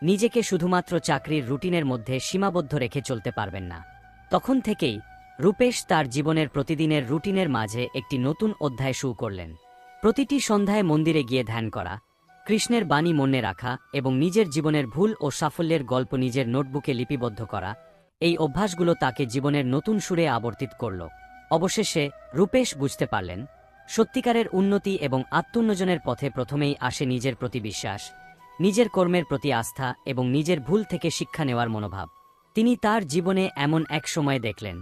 নিজেকে শুধুমাত্র চাকরির রুটিনের মধ্যে সীমাবদ্ধ রেখে চলতে পারবেন না। তখন থেকেই রূপেশ তার জীবনের প্রতিদিনের রুটিনের মাঝে একটি নতুন অধ্যায় শুরু করলেন। প্রতিটি সন্ধ্যায় মন্দিরে গিয়ে ধ্যান করা, কৃষ্ণের বাণী মনে রাখা এবং নিজের জীবনের ভুল ও সাফল্যের গল্প নিজের নোটবুকে লিপিবদ্ধ করা, এই অভ্যাসগুলো তাকে জীবনের নতুন সুরে আবর্তিত করল। অবশেষে রূপেশ বুঝতে পারলেন সত্যিকারের উন্নতি এবং আত্মোন্নয়নের পথে প্রথমেই আসে নিজের প্রতি বিশ্বাস, নিজের কর্মের প্রতি আস্থা এবং নিজের ভুল থেকে শিক্ষা নেওয়ার মনোভাব। তিনি তার জীবনে এমন এক সময় দেখলেন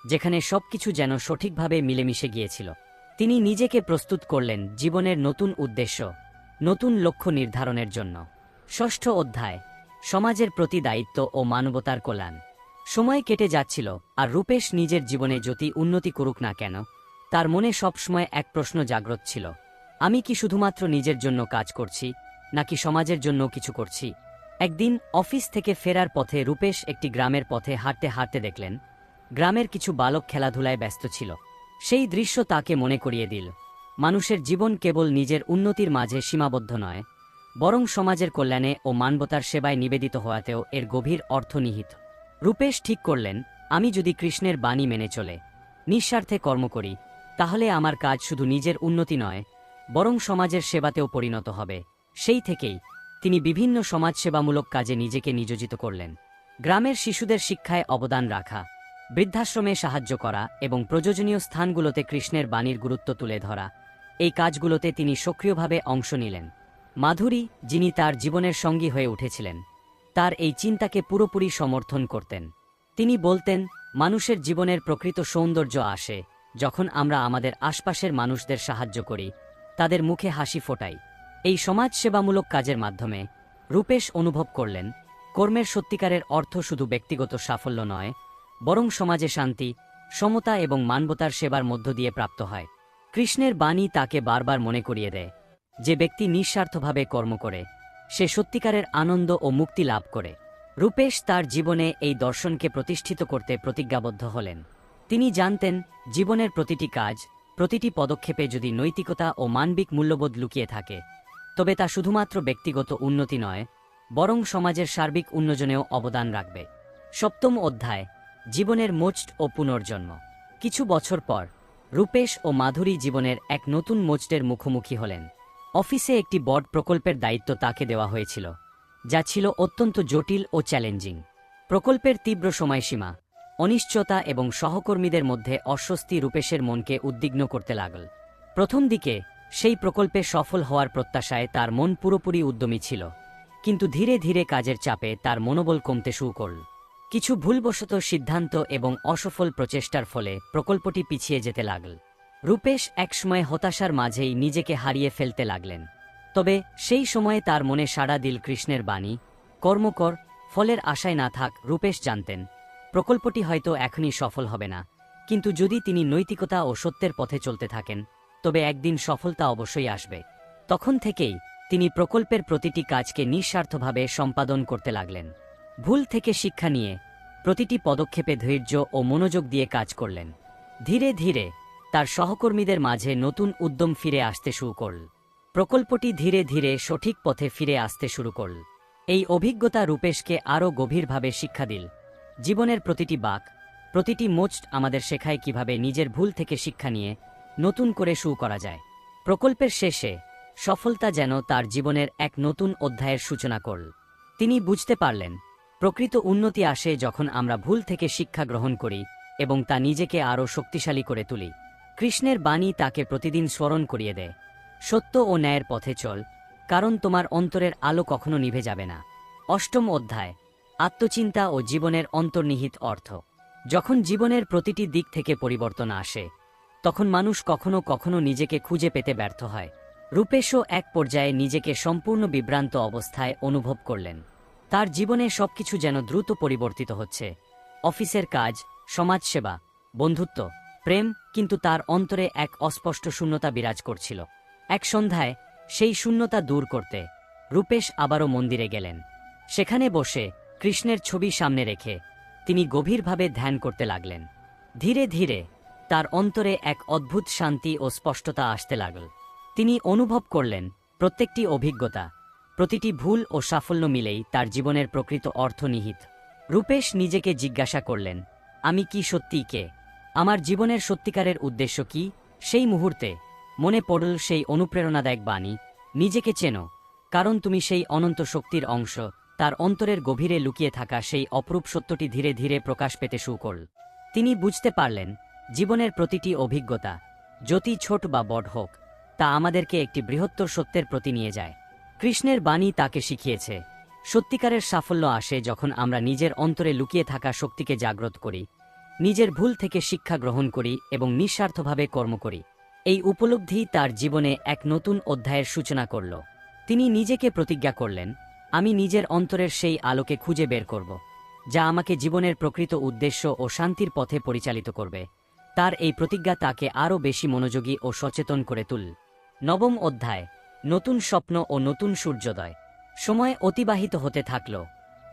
যেখানে সবকিছু যেন সঠিকভাবে মিলেমিশে গিয়েছিল। তিনি নিজেকে প্রস্তুত করলেন জীবনের নতুন উদ্দেশ্য, নতুন লক্ষ্য নির্ধারণের জন্য। ষষ্ঠ অধ্যায়, সমাজের প্রতি দায়িত্ব ও মানবতার কল্যাণ। সময় কেটে যাচ্ছিল আর রূপেশ নিজের জীবনে যতই উন্নতি করুক না কেন, তার মনে সবসময় এক প্রশ্ন জাগ্রত ছিল, আমি কি শুধুমাত্র নিজের জন্য কাজ করছি, নাকি সমাজের জন্য কিছু করছি? একদিন অফিস থেকে ফেরার পথে রূপেশ একটি গ্রামের পথে হাঁটতে হাঁটতে দেখলেন গ্রামের কিছু বালক খেলাধুলায় ব্যস্ত ছিল। সেই দৃশ্য তাকে মনে করিয়ে দিল মানুষের জীবন কেবল নিজের উন্নতির মাঝে সীমাবদ্ধ নয়, বরং সমাজের কল্যাণে ও মানবতার সেবায় নিবেদিত হওয়াতেও এর গভীর অর্থ নিহিত। রূপেশ ঠিক করলেন, আমি যদি কৃষ্ণের বাণী মেনে চলে নিঃস্বার্থে কর্ম করি, তাহলে আমার কাজ শুধু নিজের উন্নতি নয়, বরং সমাজের সেবাতেও পরিণত হবে। সেই থেকেই তিনি বিভিন্ন সমাজসেবামূলক কাজে নিজেকে নিয়োজিত করলেন। গ্রামের শিশুদের শিক্ষায় অবদান রাখা, বৃদ্ধাশ্রমে সাহায্য করা এবং প্রয়োজনীয় স্থানগুলোতে কৃষ্ণের বাণীর গুরুত্ব তুলে ধরা, এই কাজগুলোতে তিনি সক্রিয়ভাবে অংশ নিলেন। মাধুরী, যিনি তার জীবনের সঙ্গী হয়ে উঠেছিলেন, তার এই চিন্তাকে পুরোপুরি সমর্থন করতেন। তিনি বলতেন, মানুষের জীবনের প্রকৃত সৌন্দর্য আসে যখন আমরা আমাদের আশপাশের মানুষদের সাহায্য করি, তাদের মুখে হাসি ফোটাই। এই সমাজসেবামূলক কাজের মাধ্যমে রূপেশ অনুভব করলেন, কর্মের সত্যিকারের অর্থ শুধু ব্যক্তিগত সাফল্য নয়, বরং সমাজে শান্তি, সমতা এবং মানবতার সেবার মধ্য দিয়ে প্রাপ্ত হয়। কৃষ্ণের বাণী তাকে বারবার মনে করিয়ে দেয়, যে ব্যক্তি নিঃস্বার্থভাবে কর্ম করে সে সত্যিকারের আনন্দ ও মুক্তি লাভ করে। রূপেশ তার জীবনে এই দর্শনকে প্রতিষ্ঠিত করতে প্রতিজ্ঞাবদ্ধ হলেন। তিনি জানতেন, জীবনের প্রতিটি কাজ, প্রতিটি পদক্ষেপে যদি নৈতিকতা ও মানবিক মূল্যবোধ লুকিয়ে থাকে, তবে তা শুধুমাত্র ব্যক্তিগত উন্নতি নয়, বরং সমাজের সার্বিক উন্নয়নেও অবদান রাখবে। সপ্তম অধ্যায়, জীবনের মোচ ও পুনর্জন্ম। কিছু বছর পর রূপেশ ও মাধুরী জীবনের এক নতুন মোচের মুখোমুখি হলেন। অফিসে একটি বড় প্রকল্পের দায়িত্ব তাকে দেওয়া হয়েছিল, যা ছিল অত্যন্ত জটিল ও চ্যালেঞ্জিং। প্রকল্পের তীব্র সময়সীমা, অনিশ্চয়তা এবং সহকর্মীদের মধ্যে অস্বস্তি রূপেশের মনকে উদ্বিগ্ন করতে লাগল। প্রথম দিকে সেই প্রকল্পে সফল হওয়ার প্রত্যাশায় তার মন পুরোপুরি উদ্যমী ছিল, কিন্তু ধীরে ধীরে কাজের চাপে তার মনোবল কমতে শুরু করল। কিছু ভুলবশত সিদ্ধান্ত এবং অসফল প্রচেষ্টার ফলে প্রকল্পটি পিছিয়ে যেতে লাগল। রূপেশ একসময় হতাশার মাঝেই নিজেকে হারিয়ে ফেলতে লাগলেন। তবে সেই সময়ে তার মনে সাড়া দিল কৃষ্ণের বাণী, কর্মকর, ফলের আশায় না থাক। রূপেশ জানতেন, প্রকল্পটি হয়তো এখনই সফল হবে না, কিন্তু যদি তিনি নৈতিকতা ও সত্যের পথে চলতে থাকেন, তবে একদিন সফলতা অবশ্যই আসবে। তখন থেকেই তিনি প্রকল্পের প্রতিটি কাজকে নিঃস্বার্থভাবে সম্পাদন করতে লাগলেন। ভুল থেকে শিক্ষা নিয়ে প্রতিটি পদক্ষেপে ধৈর্য ও মনোযোগ দিয়ে কাজ করলেন। ধীরে ধীরে তার সহকর্মীদের মাঝে নতুন উদ্যম ফিরে আসতে শুরু করল। প্রকল্পটি ধীরে ধীরে সঠিক পথে ফিরে আসতে শুরু করল। এই অভিজ্ঞতা রূপেশকে আরও গভীরভাবে শিক্ষা দিল। জীবনের প্রতিটি বাঁক, প্রতিটি মোচ আমাদের শেখায় কিভাবে নিজের ভুল থেকে শিক্ষা নিয়ে নতুন করে শুরু করা যায়। প্রকল্পের শেষে সফলতা যেন তার জীবনের এক নতুন অধ্যায়ের সূচনা করল। তিনি বুঝতে পারলেন, প্রকৃত উন্নতি আসে যখন আমরা ভুল থেকে শিক্ষা গ্রহণ করি এবং তা নিজেকে আরও শক্তিশালী করে তুলি। কৃষ্ণের বাণী তাকে প্রতিদিন স্মরণ করিয়ে দেয়, সত্য ও ন্যায়ের পথে চল, কারণ তোমার অন্তরের আলো কখনো নিভে যাবে না। অষ্টম অধ্যায়, আত্মচিন্তা ও জীবনের অন্তর্নিহিত অর্থ। যখন জীবনের প্রতিটি দিক থেকে পরিবর্তন আসে, তখন মানুষ কখনো কখনো নিজেকে খুঁজে পেতে ব্যর্থ হয়। রূপেশও এক পর্যায়ে নিজেকে সম্পূর্ণ বিভ্রান্ত অবস্থায় অনুভব করলেন। তার জীবনে সবকিছু যেন দ্রুত পরিবর্তিত হচ্ছে, অফিসের কাজ, সমাজসেবা, বন্ধুত্ব, প্রেম, কিন্তু তার অন্তরে এক অস্পষ্ট শূন্যতা বিরাজ করছিল। এক সন্ধ্যায় সেই শূন্যতা দূর করতে রূপেশ আবারও মন্দিরে গেলেন। সেখানে বসে কৃষ্ণের ছবি সামনে রেখে তিনি গভীরভাবে ধ্যান করতে লাগলেন। ধীরে ধীরে তার অন্তরে এক অদ্ভুত শান্তি ও স্পষ্টতা আসতে লাগল। তিনি অনুভব করলেন, প্রত্যেকটি অভিজ্ঞতা, প্রতিটি ভুল ও সাফল্য মিলেই তার জীবনের প্রকৃত অর্থ নিহিত। রূপেশ নিজেকে জিজ্ঞাসা করলেন, আমি কি সত্যিই কে? আমার জীবনের সত্যিকারের উদ্দেশ্য কি? সেই মুহূর্তে মনে পড়ল সেই অনুপ্রেরণাদায়ক বাণী, নিজেকে চেনো, কারণ তুমি সেই অনন্ত শক্তির অংশ। তার অন্তরের গভীরে লুকিয়ে থাকা সেই অপরূপ সত্যটি ধীরে ধীরে প্রকাশ পেতে শুরু করল। তিনি বুঝতে পারলেন, জীবনের প্রতিটি অভিজ্ঞতা, যতই ছোট বা বড় হোক, তা আমাদেরকে একটি বৃহত্তর সত্যের প্রতি নিয়ে যায়। কৃষ্ণের বাণী তাকে শিখিয়েছে, সত্যিকারের সাফল্য আসে যখন আমরা নিজের অন্তরে লুকিয়ে থাকা শক্তিকে জাগ্রত করি, নিজের ভুল থেকে শিক্ষা গ্রহণ করি এবং নিঃস্বার্থভাবে কর্ম করি। এই উপলব্ধি তার জীবনে এক নতুন অধ্যায়ের সূচনা করল। তিনি নিজেকে প্রতিজ্ঞা করলেন, আমি নিজের অন্তরের সেই আলোকে খুঁজে বের করব, যা আমাকে জীবনের প্রকৃত উদ্দেশ্য ও শান্তির পথে পরিচালিত করবে। তার এই প্রতিজ্ঞা তাকে আরও বেশি মনোযোগী ও সচেতন করে তুলল। নবম অধ্যায়, নতুন স্বপ্ন ও নতুন সূর্যোদয়। সময় অতিবাহিত হতে থাকল,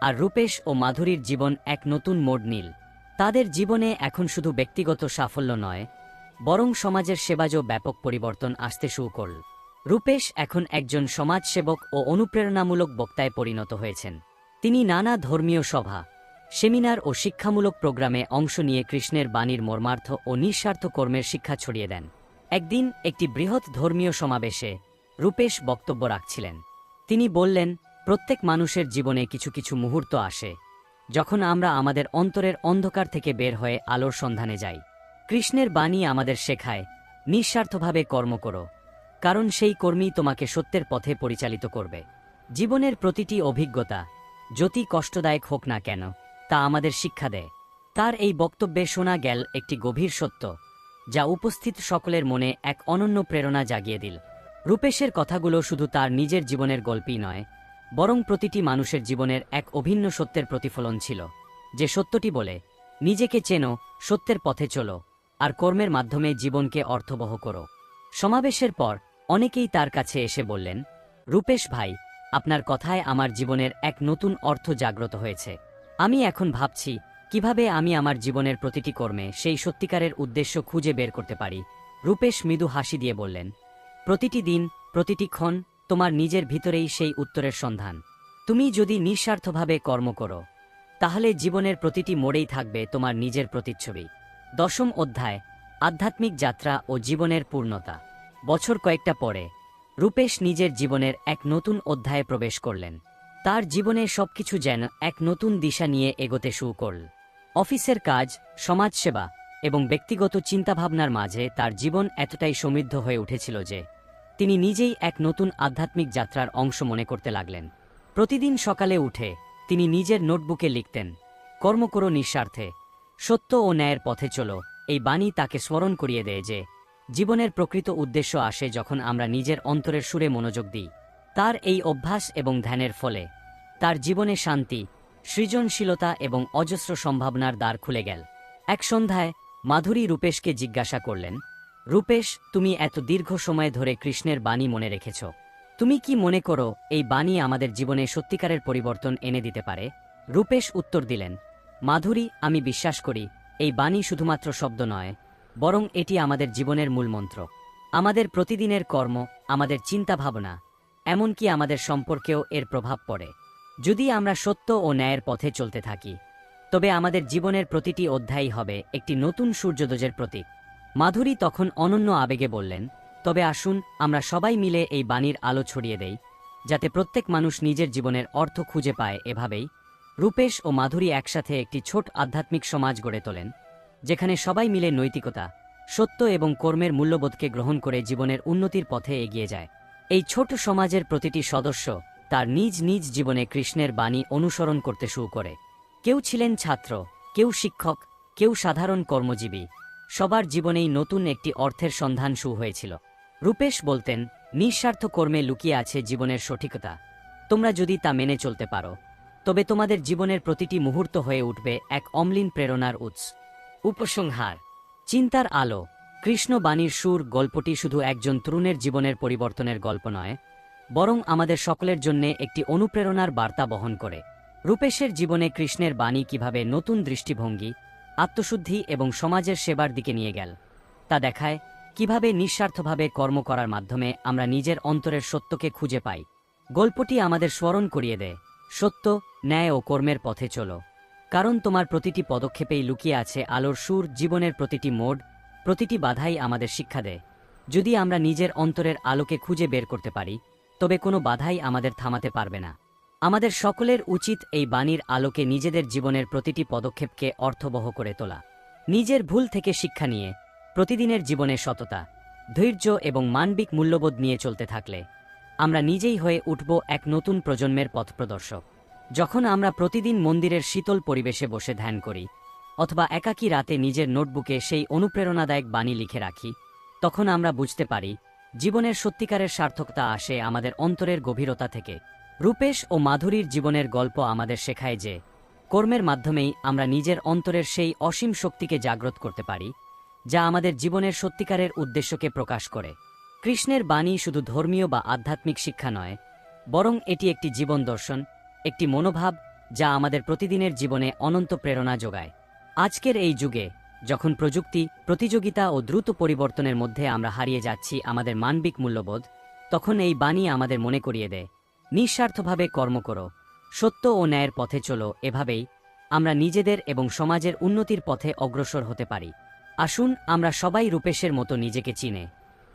আর রূপেশ ও মাধুরীর জীবন এক নতুন মোড় নিল। তাদের জীবনে এখন শুধু ব্যক্তিগত সাফল্য নয়, বরং সমাজের সেবাজও ব্যাপক পরিবর্তন আসতে শুরু করল। রূপেশ এখন একজন সমাজসেবক ও অনুপ্রেরণামূলক বক্তায় পরিণত হয়েছেন। তিনি নানা ধর্মীয় সভা, সেমিনার ও শিক্ষামূলক প্রোগ্রামে অংশ নিয়ে কৃষ্ণের বাণীর মর্মার্থ ও নিঃস্বার্থ কর্মের শিক্ষা ছড়িয়ে দেন। একদিন একটি বৃহৎ ধর্মীয় সমাবেশে রূপেশ বক্তব্য রাখছিলেন। তিনি বললেন, প্রত্যেক মানুষের জীবনে কিছু কিছু মুহূর্ত আসে যখন আমরা আমাদের অন্তরের অন্ধকার থেকে বের হয়ে আলোর সন্ধানে যাই। কৃষ্ণের বাণী আমাদের শেখায়, নিঃস্বার্থভাবে কর্ম করো, কারণ সেই কর্মই তোমাকে সত্যের পথে পরিচালিত করবে। জীবনের প্রতিটি অভিজ্ঞতা, যতই কষ্টদায়ক হোক না কেন তা আমাদের শিক্ষা দেয়। তার এই বক্তব্যে শোনা গেল একটি গভীর সত্য, যা উপস্থিত সকলের মনে এক অনন্য প্রেরণা জাগিয়ে দিল। রূপেশের কথাগুলো শুধু তার নিজের জীবনের গল্পই নয়, বরং প্রতিটি মানুষের জীবনের এক অভিন্ন সত্যের প্রতিফলন ছিল, যে সত্যটি বলে, নিজেকে চেনো, সত্যের পথে চলো, আর কর্মের মাধ্যমে জীবনকে অর্থবহ করো। সমাবেশের পর অনেকেই তার কাছে এসে বললেন, রূপেশ ভাই, আপনার কথায় আমার জীবনের এক নতুন অর্থ জাগ্রত হয়েছে। আমি এখন ভাবছি কিভাবে আমি আমার জীবনের প্রতিটি কর্মে সেই সত্যিকারের উদ্দেশ্য খুঁজে বের করতে পারি। রূপেশ মৃদু হাসি দিয়ে বললেন, প্রতিটি দিন, প্রতিটি ক্ষণ তোমার নিজের ভিতরেই সেই উত্তরের সন্ধান। তুমি যদি নিঃস্বার্থভাবে কর্ম করো, তাহলে জীবনের প্রতিটি মোড়েই থাকবে তোমার নিজের প্রতিচ্ছবি। 10ম অধ্যায়, আধ্যাত্মিক যাত্রা ও জীবনের পূর্ণতা। বছর কয়েকটা পরে রূপেশ নিজের জীবনের এক নতুন অধ্যায়ে প্রবেশ করলেন। তার জীবনে সবকিছু যেন এক নতুন দিশা নিয়ে এগোতে শুরু করল। অফিসের কাজ, সমাজসেবা এবং ব্যক্তিগত চিন্তাভাবনার মাঝে তার জীবন এতটাই সমৃদ্ধ হয়ে উঠেছিল যে তিনি নিজেই এক নতুন আধ্যাত্মিক যাত্রার অংশ মনে করতে লাগলেন। প্রতিদিন সকালে উঠে তিনি নিজের নোটবুকে লিখতেন, কর্ম করো নিঃস্বার্থে, সত্য ও ন্যায়ের পথে চলো। এই বাণী তাকে স্মরণ করিয়ে দেয় যে জীবনের প্রকৃত উদ্দেশ্য আসে যখন আমরা নিজের অন্তরের সুরে মনোযোগ দিই। তার এই অভ্যাস এবং ধ্যানের ফলে তার জীবনে শান্তি, সৃজনশীলতা এবং অজস্র সম্ভাবনার দ্বার খুলে গেল। এক সন্ধ্যায় মাধুরী রূপেশকে জিজ্ঞাসা করলেন, রূপেশ, তুমি এত দীর্ঘ সময় ধরে কৃষ্ণের বাণী মনে রেখেছ, তুমি কি মনে করো এই বাণী আমাদের জীবনে সত্যিকারের পরিবর্তন এনে দিতে পারে? রূপেশ উত্তর দিলেন, মাধুরী, আমি বিশ্বাস করি এই বাণী শুধুমাত্র শব্দ নয়, বরং এটি আমাদের জীবনের মূলমন্ত্র। আমাদের প্রতিদিনের কর্ম, আমাদের চিন্তাভাবনা, এমনকি আমাদের সম্পর্কেও এর প্রভাব পড়ে। যদি আমরা সত্য ও ন্যায়ের পথে চলতে থাকি, তবে আমাদের জীবনের প্রতিটি অধ্যায়ই হবে একটি নতুন সূর্যোদয়ের প্রতীক। মাধুরী তখন অনন্য আবেগে বললেন, তবে আসুন আমরা সবাই মিলে এই বাণীর আলো ছড়িয়ে দেই, যাতে প্রত্যেক মানুষ নিজের জীবনের অর্থ খুঁজে পায়। এভাবেই রূপেশ ও মাধুরী একসাথে একটি ছোট আধ্যাত্মিক সমাজ গড়ে তোলেন, যেখানে সবাই মিলে নৈতিকতা, সত্য এবং কর্মের মূল্যবোধকে গ্রহণ করে জীবনের উন্নতির পথে এগিয়ে যায়। এই ছোট সমাজের প্রতিটি সদস্য তার নিজ নিজ জীবনে কৃষ্ণের বাণী অনুসরণ করতে শুরু করে। কেউ ছিলেন ছাত্র, কেউ শিক্ষক, কেউ সাধারণ কর্মজীবী। সবার জীবনেই নতুন একটি অর্থের সন্ধান শুরু হয়েছিল। রূপেশ বলতেন, নিঃস্বার্থ কর্মে লুকিয়ে আছে জীবনের সঠিকতা। তোমরা যদি তা মেনে চলতে পারো, তবে তোমাদের জীবনের প্রতিটি মুহূর্ত হয়ে উঠবে এক অম্লিন প্রেরণার উৎস। উপসংহার, চিন্তার আলো, কৃষ্ণ বাণীর সুর গল্পটি শুধু একজন তরুণের জীবনের পরিবর্তনের গল্প নয়, বরং আমাদের সকলের জন্যে একটি অনুপ্রেরণার বার্তা বহন করে। রূপেশের জীবনে কৃষ্ণের বাণী কিভাবে নতুন দৃষ্টিভঙ্গি, আত্মশুদ্ধি এবং সমাজের সেবার দিকে নিয়ে গেল, তা দেখায় কিভাবে নিঃস্বার্থভাবে কর্ম করার মাধ্যমে আমরা নিজের অন্তরের সত্যকে খুঁজে পাই। গল্পটি আমাদের স্মরণ করিয়ে দেয়, সত্য, ন্যায় ও কর্মের পথে চলো, কারণ তোমার প্রতিটি পদক্ষেপেই লুকিয়ে আছে আলোর সুর। জীবনের প্রতিটি মোড়, প্রতিটি বাধাই আমাদের শিক্ষা দেয়। যদি আমরা নিজের অন্তরের আলোকে খুঁজে বের করতে পারি, তবে কোনো বাধাই আমাদের থামাতে পারবে না। আমাদের সকলের উচিত এই বাণীর আলোকে নিজেদের জীবনের প্রতিটি পদক্ষেপকে অর্থবহ করে তোলা। নিজের ভুল থেকে শিক্ষা নিয়ে প্রতিদিনের জীবনে সততা, ধৈর্য এবং মানবিক মূল্যবোধ নিয়ে চলতে থাকলে আমরা নিজেই হয়ে উঠব এক নতুন প্রজন্মের পথপ্রদর্শক। যখন আমরা প্রতিদিন মন্দিরের শীতল পরিবেশে বসে ধ্যান করি, অথবা একাকী রাতে নিজের নোটবুকে সেই অনুপ্রেরণাদায়ক বাণী লিখে রাখি, তখন আমরা বুঝতে পারি জীবনের সত্যিকারের সার্থকতা আসে আমাদের অন্তরের গভীরতা থেকে। রূপেশ ও মাধুরীর জীবনের গল্প আমাদের শেখায় যে কর্মের মাধ্যমেই আমরা নিজের অন্তরের সেই অসীম শক্তিকে জাগ্রত করতে পারি, যা আমাদের জীবনের সত্যিকারের উদ্দেশ্যকে প্রকাশ করে। কৃষ্ণের বাণী শুধু ধর্মীয় বা আধ্যাত্মিক শিক্ষা নয়, বরং এটি একটি জীবন দর্শন, একটি মনোভাব যা আমাদের প্রতিদিনের জীবনে অনন্ত প্রেরণা যোগায়। আজকের এই যুগে, যখন প্রযুক্তি, প্রতিযোগিতা ও দ্রুত পরিবর্তনের মধ্যে আমরা হারিয়ে যাচ্ছি আমাদের মানবিক মূল্যবোধ, তখন এই বাণী আমাদের মনে করিয়ে দেয়, নিঃস্বার্থভাবে কর্ম করো, সত্য ও ন্যায়ের পথে চলো। এভাবেই আমরা নিজেদের এবং সমাজের উন্নতির পথে অগ্রসর হতে পারি। আসুন আমরা সবাই রূপেশের মতো নিজেকে চিনে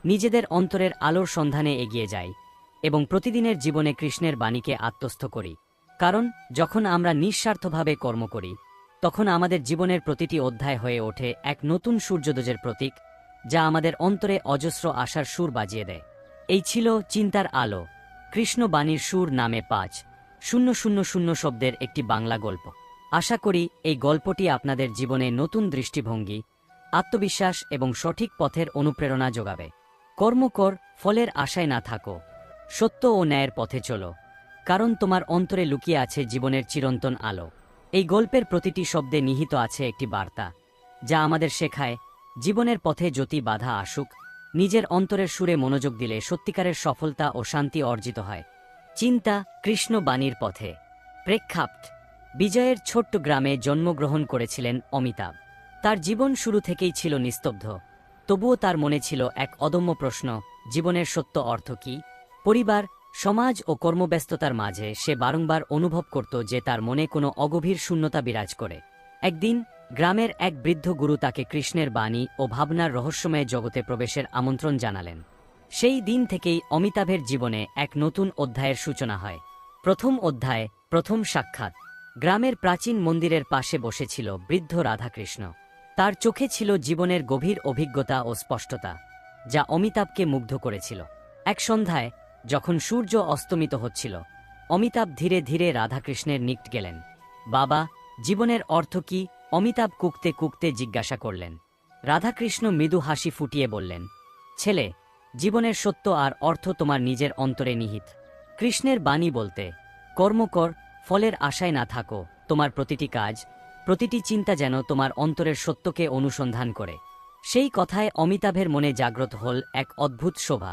নিজেদের অন্তরের আলোর সন্ধানে এগিয়ে যাই এবং প্রতিদিনের জীবনে কৃষ্ণের বাণীকে আত্মস্থ করি। কারণ যখন আমরা নিঃস্বার্থভাবে কর্ম করি, তখন আমাদের জীবনের প্রতিটি অধ্যায় হয়ে ওঠে এক নতুন সূর্যোদয়ের প্রতীক, যা আমাদের অন্তরে অজস্র আশার সুর বাজিয়ে দেয়। এই ছিল চিন্তার আলো, কৃষ্ণ বাণীর সুর নামে 5 000 শব্দের একটি বাংলা গল্প। আশা করি এই গল্পটি আপনাদের জীবনে নতুন দৃষ্টিভঙ্গি, আত্মবিশ্বাস এবং সঠিক পথের অনুপ্রেরণা যোগাবে। কর্ম কর, ফলের আশায় না থাকো, সত্য ও ন্যায়ের পথে চলো, কারণ তোমার অন্তরে লুকিয়ে আছে জীবনের চিরন্তন আলো। এই গল্পের প্রতিটি শব্দে নিহিত আছে একটি বার্তা, যা আমাদের শেখায় জীবনের পথে যতই বাধা আসুক, নিজের অন্তরের সুরে মনোযোগ দিলে সত্যিকারের সফলতা ও শান্তি অর্জিত হয়। চিন্তা, কৃষ্ণ বাণীর পথে। প্রেক্ষাপট: বিজয়ের ছোট্ট গ্রামে জন্মগ্রহণ করেছিলেন অমিতাভ। তার জীবন শুরু থেকেই ছিল নিস্তব্ধ, তবুও তার মনে ছিল এক অদম্য প্রশ্ন, জীবনের সত্য অর্থ কী? পরিবার, সমাজ ও কর্মব্যস্ততার মাঝে সে বারংবার অনুভব করত যে তার মনে কোনো অগভীর শূন্যতা বিরাজ করে। একদিন গ্রামের এক বৃদ্ধ গুরু তাকে কৃষ্ণের বাণী ও ভাবনার রহস্যময় জগতে প্রবেশের আমন্ত্রণ জানালেন। সেই দিন থেকেই অমিতাভের জীবনে এক নতুন অধ্যায়ের সূচনা হয়। প্রথম অধ্যায়, প্রথম সাক্ষাৎ। গ্রামের প্রাচীন মন্দিরের পাশে বসেছিল বৃদ্ধ রাধাকৃষ্ণ। তার চোখে ছিল জীবনের গভীর অভিজ্ঞতা ও স্পষ্টতা, যা অমিতাভকে মুগ্ধ করেছিল। এক সন্ধ্যায়, যখন সূর্য অস্তমিত হচ্ছিল, অমিতাভ ধীরে ধীরে রাধাকৃষ্ণের নিকট গেলেন। বাবা, জীবনের অর্থ কি? অমিতাভ কুঁকতে কুঁকতে জিজ্ঞাসা করলেন। রাধাকৃষ্ণ মৃদু হাসি ফুটিয়ে বললেন, ছেলে, জীবনের সত্য আর অর্থ তোমার নিজের অন্তরে নিহিত। কৃষ্ণের বাণী বলতে, কর্ম কর, ফলের আশায় না থাকো, তোমার প্রতিটি কাজ, প্রতিটি চিন্তা যেন তোমার অন্তরের সত্যকে অনুসন্ধান করে। সেই কথায় অমিতাভের মনে জাগ্রত হল এক অদ্ভুত শোভা,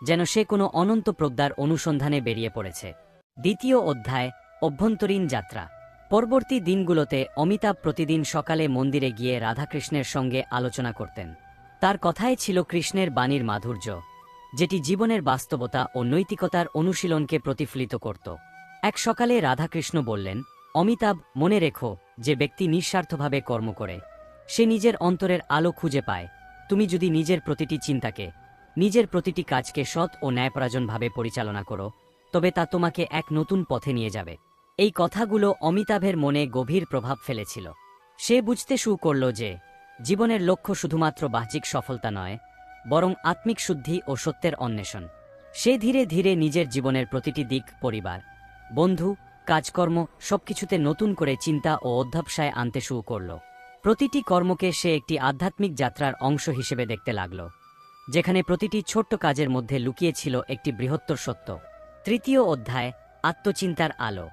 যেন সে কোনো অনন্ত প্রজ্ঞার অনুসন্ধানে বেরিয়ে পড়েছে। দ্বিতীয় অধ্যায়, অভ্যন্তরীণ যাত্রা। পরবর্তী দিনগুলোতে অমিতাভ প্রতিদিন সকালে মন্দিরে গিয়ে রাধাকৃষ্ণের সঙ্গে আলোচনা করতেন। তার কথায় ছিল কৃষ্ণের বাণীর মাধুর্য, যেটি জীবনের বাস্তবতা ও নৈতিকতার অনুশীলনকে প্রতিফলিত করত। এক সকালে রাধাকৃষ্ণ বললেন, অমিতাভ, মনে রেখো, যে ব্যক্তি নিঃস্বার্থভাবে কর্ম করে সে নিজের অন্তরের আলো খুঁজে পায়। তুমি যদি নিজের প্রতিটি চিন্তাকে, নিজের প্রতিটি কাজকে সৎ ও ন্যায়পরায়ণভাবে পরিচালনা করো, তবে তা তোমাকে এক নতুন পথে নিয়ে যাবে। এই কথাগুলো অমিতাভের মনে গভীর প্রভাব ফেলেছিল। সে বুঝতে শুরু করল যে জীবনের লক্ষ্য শুধুমাত্র বাহ্যিক সফলতা নয়, বরং আত্মিক শুদ্ধি ও সত্যের অন্বেষণ। সে ধীরে ধীরে নিজের জীবনের প্রতিটি দিক, পরিবার, বন্ধু, কাজকর্ম সবকিছুতে নতুন করে চিন্তা ও অধ্যবসায় আনতে শুরু করল। প্রতিটি কর্মকে সে একটি আধ্যাত্মিক যাত্রার অংশ হিসেবে দেখতে লাগল, যেখানে প্রতিটি ছোট্ট কাজের মধ্যে লুকিয়ে ছিল একটি বৃহত্তর সত্য। তৃতীয় অধ্যায়, আত্মচিন্তার আলো।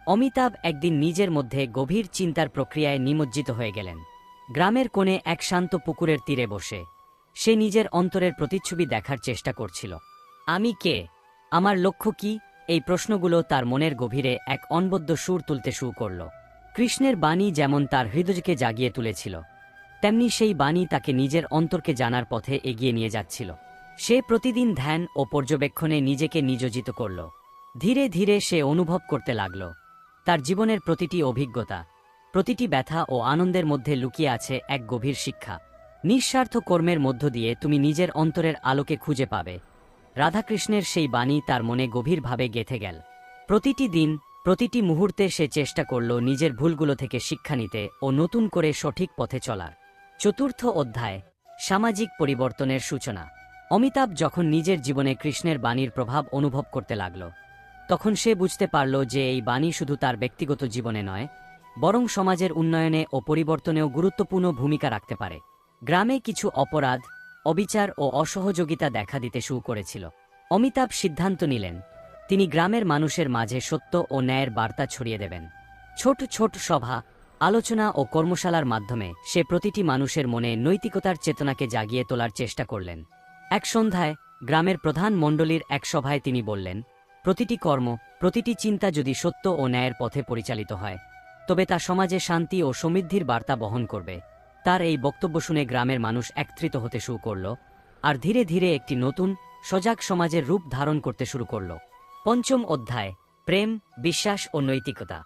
অমিতাভ একদিন নিজের মধ্যে গভীর চিন্তার প্রক্রিয়ায় নিমজ্জিত হয়ে গেলেন। গ্রামের কোণে এক শান্ত পুকুরের তীরে বসে সে নিজের অন্তরের প্রতিচ্ছবি দেখার চেষ্টা করছিল। আমি কে? আমার লক্ষ্য কি? এই প্রশ্নগুলো তার মনের গভীরে এক অনবদ্য সুর তুলতে শুরু করল। কৃষ্ণের বাণী যেমন তার হৃদয়কে জাগিয়ে তুলেছিল, তেমনি সেই বাণী তাকে নিজের অন্তরকে জানার পথে এগিয়ে নিয়ে যাচ্ছিল। সে প্রতিদিন ধ্যান ও পর্যবেক্ষণে নিজেকে নিয়োজিত করল। ধীরে ধীরে সে অনুভব করতে লাগল তার জীবনের প্রতিটি অভিজ্ঞতা, প্রতিটি ব্যথা ও আনন্দের মধ্যে লুকিয়ে আছে এক গভীর শিক্ষা। নিঃস্বার্থ কর্মের মধ্য দিয়ে তুমি নিজের অন্তরের আলোকে খুঁজে পাবে। রাধাকৃষ্ণের সেই বাণী তার মনে গভীরভাবে গেঁথে গেল। প্রতিটি দিন, প্রতিটি মুহূর্তে সে চেষ্টা করল নিজের ভুলগুলো থেকে শিক্ষা নিতে ও নতুন করে সঠিক পথে চলার। চতুর্থ অধ্যায়, সামাজিক পরিবর্তনের সূচনা। অমিতাভ যখন নিজের জীবনে কৃষ্ণের বাণীর প্রভাব অনুভব করতে লাগল, তখন সে বুঝতে পারল যে এই বাণী শুধু তার ব্যক্তিগত জীবনে নয়, বরং সমাজের উন্নয়নে ও পরিবর্তনেও গুরুত্বপূর্ণ ভূমিকা রাখতে পারে। গ্রামে কিছু অপরাধ, অবিচার ও অসহযোগিতা দেখা দিতে শুরু করেছিল। অমিতাভ সিদ্ধান্ত নিলেন তিনি গ্রামের মানুষের মাঝে সত্য ও ন্যায়ের বার্তা ছড়িয়ে দেবেন। ছোট ছোট সভা, আলোচনা ও কর্মশালার মাধ্যমে সে প্রতিটি মানুষের মনে নৈতিকতার চেতনাকে জাগিয়ে তোলার চেষ্টা করলেন। এক সন্ধ্যায় গ্রামের প্রধান মণ্ডলীর এক সভায় তিনি বললেন, প্রতিটি কর্ম, প্রতিটি চিন্তা যদি সত্য ও ন্যায়ের পথে পরিচালিত হয়, তবে তা সমাজে শান্তি ও সমৃদ্ধির বার্তা বহন করবে। তার এই বক্তব্য শুনে গ্রামের মানুষ একত্রিত হতে শুরু করল, আর ধীরে ধীরে একটি নতুন, সজাগ সমাজের রূপ ধারণ করতে শুরু করল। পঞ্চম অধ্যায়, প্রেম, বিশ্বাস ও নৈতিকতা।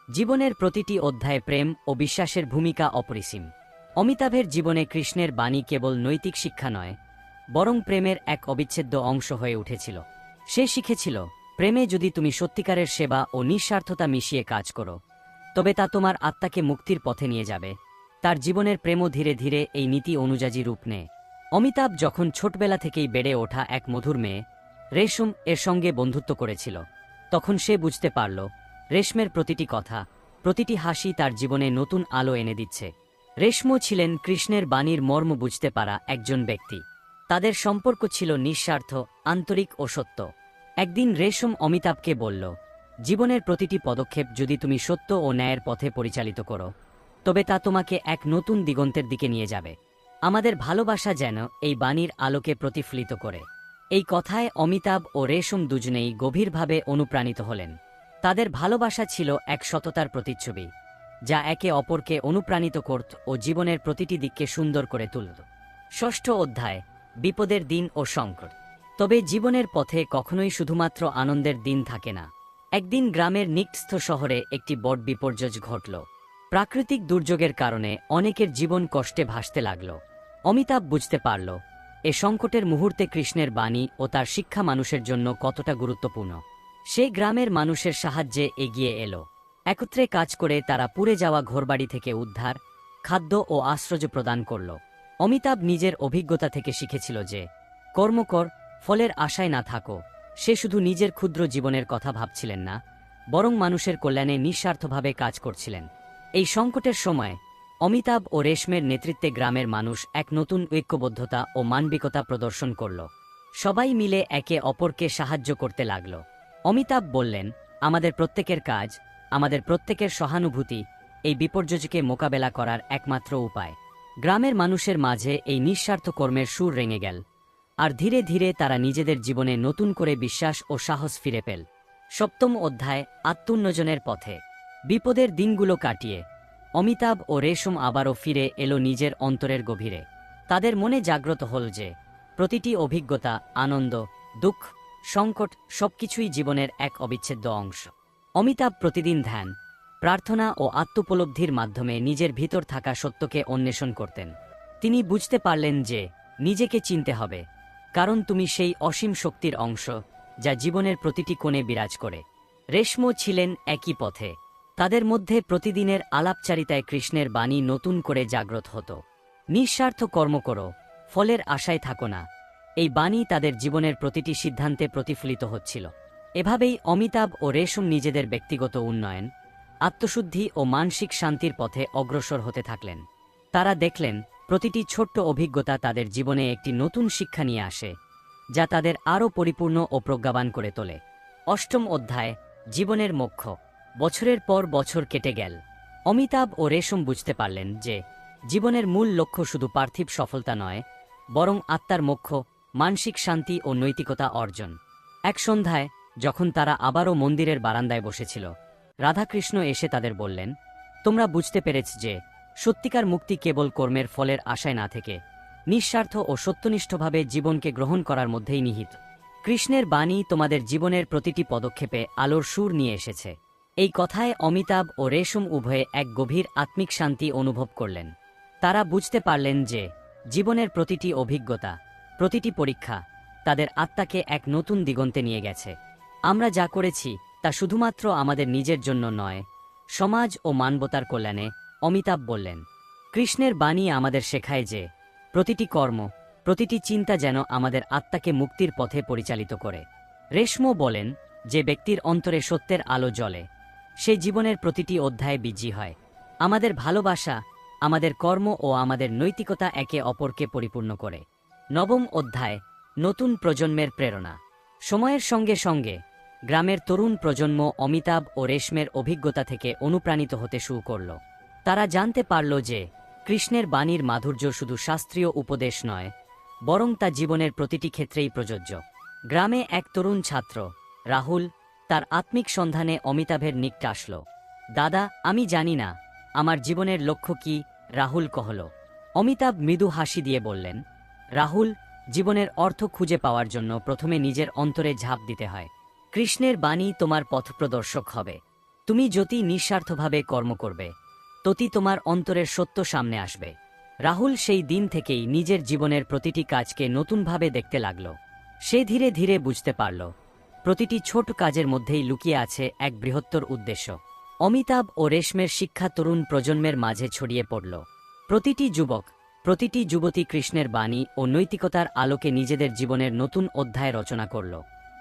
জীবনের প্রতিটি অধ্যায়ে প্রেম ও বিশ্বাসের ভূমিকা অপরিসীম। অমিতাভের জীবনে কৃষ্ণের বাণী কেবল নৈতিক শিক্ষা নয়, বরং প্রেমের এক অবিচ্ছেদ্য অংশ হয়ে উঠেছিল। সে শিখেছিল, প্রেমে যদি তুমি সত্যিকারের সেবা ও নিঃস্বার্থতা মিশিয়ে কাজ করো, তবে তা তোমার আত্মাকে মুক্তির পথে নিয়ে যাবে। তার জীবনের প্রেমও ধীরে ধীরে এই নীতি অনুযায়ী রূপ নেয়। অমিতাভ যখন ছোটবেলা থেকেই বেড়ে ওঠা এক মধুর মেয়ে, রেশম এর সঙ্গে বন্ধুত্ব করেছিল, তখন সে বুঝতে পারল রেশমের প্রতিটি কথা, প্রতিটি হাসি তার জীবনে নতুন আলো এনে দিচ্ছে। রেশমও ছিলেন কৃষ্ণের বাণীর মর্ম বুঝতে পারা একজন ব্যক্তি। তাদের সম্পর্ক ছিল নিঃস্বার্থ, আন্তরিক ও সত্য। একদিন রেশম অমিতাভকে বলল, জীবনের প্রতিটি পদক্ষেপ যদি তুমি সত্য ও ন্যায়ের পথে পরিচালিত করো, তবে তা তোমাকে এক নতুন দিগন্তের দিকে নিয়ে যাবে। আমাদের ভালোবাসা যেন এই বাণীর আলোকে প্রতিফলিত করে। এই কথায় অমিতাভ ও রেশম দুজনেই গভীরভাবে অনুপ্রাণিত হলেন। তাদের ভালোবাসা ছিল এক সততার প্রতিচ্ছবি, যা একে অপরকে অনুপ্রাণিত করত ও জীবনের প্রতিটি দিককে সুন্দর করে তুলত। ষষ্ঠ অধ্যায়, বিপদের দিন ও সংকট। তবে জীবনের পথে কখনোই শুধুমাত্র আনন্দের দিন থাকে না। একদিন গ্রামের নিকটস্থ শহরে একটি বড় বিপর্যয় ঘটল। প্রাকৃতিক দুর্যোগের কারণে অনেকের জীবন কষ্টে ভাসতে লাগল। অমিতাভ বুঝতে পারল, এ সংকটের মুহূর্তে কৃষ্ণের বাণী ও তার শিক্ষা মানুষের জন্য কতটা গুরুত্বপূর্ণ। সে গ্রামের মানুষের সাহায্যে এগিয়ে এলো। একত্রে কাজ করে তারা পুড়ে যাওয়া ঘরবাড়ি থেকে উদ্ধার, খাদ্য ও আশ্রয় প্রদান করল। অমিতাভ নিজের অভিজ্ঞতা থেকে শিখেছিল যে, কর্ম কর, ফলের আশায় না থাকো। সে শুধু নিজের ক্ষুদ্র জীবনের কথা ভাবছিলেন না, বরং মানুষের কল্যাণে নিঃস্বার্থভাবে কাজ করছিলেন। এই সংকটের সময় অমিতাভ ও রেশমের নেতৃত্বে গ্রামের মানুষ এক নতুন ঐক্যবদ্ধতা ও মানবিকতা প্রদর্শন করল। সবাই মিলে একে অপরকে সাহায্য করতে লাগল। অমিতাভ বললেন, আমাদের প্রত্যেকের কাজ, আমাদের প্রত্যেকের সহানুভূতি এই বিপর্যয়কে মোকাবেলা করার একমাত্র উপায়। গ্রামের মানুষের মাঝে এই নিঃস্বার্থ কর্মের সুর রেঙে গেল, আর ধীরে ধীরে তারা নিজেদের জীবনে নতুন করে বিশ্বাস ও সাহস ফিরে পেল। সপ্তম অধ্যায়, আত্মোন্নয়নের পথে। বিপদের দিনগুলো কাটিয়ে অমিতাভ ও রেশম আবারও ফিরে এলো নিজের অন্তরের গভীরে। তাদের মনে জাগ্রত হল যে, প্রতিটি অভিজ্ঞতা, আনন্দ, দুঃখ, সংকট সবকিছুই জীবনের এক অবিচ্ছেদ্য অংশ। অমিতাভ প্রতিদিন ধ্যান, প্রার্থনা ও আত্মোপলব্ধির মাধ্যমে নিজের ভিতর থাকা সত্যকে অন্বেষণ করতেন। তিনি বুঝতে পারলেন যে, নিজেকে চিনতে হবে, কারণ তুমি সেই অসীম শক্তির অংশ যা জীবনের প্রতিটি কোণে বিরাজ করে। রেশমও ছিলেন একই পথে। তাদের মধ্যে প্রতিদিনের আলাপচারিতায় কৃষ্ণের বাণী নতুন করে জাগ্রত হতো। নিঃস্বার্থ কর্ম করো, ফলের আশায় থাকো না। এই বাণী তাদের জীবনের প্রতিটি সিদ্ধান্তে প্রতিফলিত হচ্ছিল। এভাবেই অমিতাভ ও রেশম নিজেদের ব্যক্তিগত উন্নয়ন, আত্মশুদ্ধি ও মানসিক শান্তির পথে অগ্রসর হতে থাকলেন। তারা দেখলেন, প্রতিটি ছোট্ট অভিজ্ঞতা তাদের জীবনে একটি নতুন শিক্ষা নিয়ে আসে, যা তাদের আরও পরিপূর্ণ ও প্রজ্ঞাবান করে তোলে। অষ্টম অধ্যায়, জীবনের মোক্ষ। বছরের পর বছর কেটে গেল। অমিতাভ ও রেশম বুঝতে পারলেন যে, জীবনের মূল লক্ষ্য শুধু পার্থিব সফলতা নয়, বরং আত্মার মোক্ষ, মানসিক শান্তি ও নৈতিকতা অর্জন। এক সন্ধ্যায়, যখন তারা আবারও মন্দিরের বারান্দায় বসেছিল, রাধাকৃষ্ণ এসে তাদের বললেন, তোমরা বুঝতে পেরেছ যে, সত্যিকার মুক্তি কেবল কর্মের ফলের আশায় না থেকে নিঃস্বার্থ ও সত্যনিষ্ঠভাবে জীবনকে গ্রহণ করার মধ্যেই নিহিত। কৃষ্ণের বাণী তোমাদের জীবনের প্রতিটি পদক্ষেপে আলোর সুর নিয়ে এসেছে। এই কথায় অমিতাভ ও রেশম উভয়ে এক গভীর আত্মিক শান্তি অনুভব করলেন। তারা বুঝতে পারলেন যে, জীবনের প্রতিটি অভিজ্ঞতা, প্রতিটি পরীক্ষা তাদের আত্মাকে এক নতুন দিগন্তে নিয়ে গেছে। আমরা যা করেছি তা শুধুমাত্র আমাদের নিজের জন্য নয়, সমাজ ও মানবতার কল্যাণে। অমিতাভ বললেন, কৃষ্ণের বাণী আমাদের শেখায় যে, প্রতিটি কর্ম, প্রতিটি চিন্তা যেন আমাদের আত্মাকে মুক্তির পথে পরিচালিত করে। রেশমও বলেন, যে ব্যক্তির অন্তরে সত্যের আলো জ্বলে, সে জীবনের প্রতিটি অধ্যায়ে বিজয়ী হয়। আমাদের ভালোবাসা, আমাদের কর্ম ও আমাদের নৈতিকতা একে অপরকে পরিপূর্ণ করে। নবম অধ্যায়, নতুন প্রজন্মের প্রেরণা। সময়ের সঙ্গে সঙ্গে গ্রামের তরুণ প্রজন্ম অমিতাভ ও রেশমের অভিজ্ঞতা থেকে অনুপ্রাণিত হতে শুরু করল। তারা জানতে পারল যে, কৃষ্ণের বাণীর মাধুর্য শুধু শাস্ত্রীয় উপদেশ নয়, বরং তা জীবনের প্রতিটি ক্ষেত্রেই প্রযোজ্য। গ্রামে এক তরুণ ছাত্র, রাহুল, তার আত্মিক সন্ধানে অমিতাভের নিকটে আসল। দাদা, আমি জানি না আমার জীবনের লক্ষ্য কি, রাহুল কহল। অমিতাভ মৃদু হাসি দিয়ে বললেন, রাহুল, জীবনের অর্থ খুঁজে পাওয়ার জন্য প্রথমে নিজের অন্তরে ঝাঁপ দিতে হয়। কৃষ্ণের বাণী তোমার পথপ্রদর্শক হবে। তুমি যতই নিঃস্বার্থভাবে কর্ম করবে, ততই তোমার অন্তরের সত্য সামনে আসবে। রাহুল সেই দিন থেকেই নিজের জীবনের প্রতিটি কাজকে নতুনভাবে দেখতে লাগল। সে ধীরে ধীরে বুঝতে পারল, প্রতিটি ছোট কাজের মধ্যেই লুকিয়ে আছে এক বৃহত্তর উদ্দেশ্য। অমিতাভ ও রেশমের শিক্ষা তরুণ প্রজন্মের মাঝে ছড়িয়ে পড়ল। প্রতিটি যুবক, প্রতিটি যুবতী কৃষ্ণের বাণী ও নৈতিকতার আলোকে নিজেদের জীবনের নতুন অধ্যায় রচনা করল।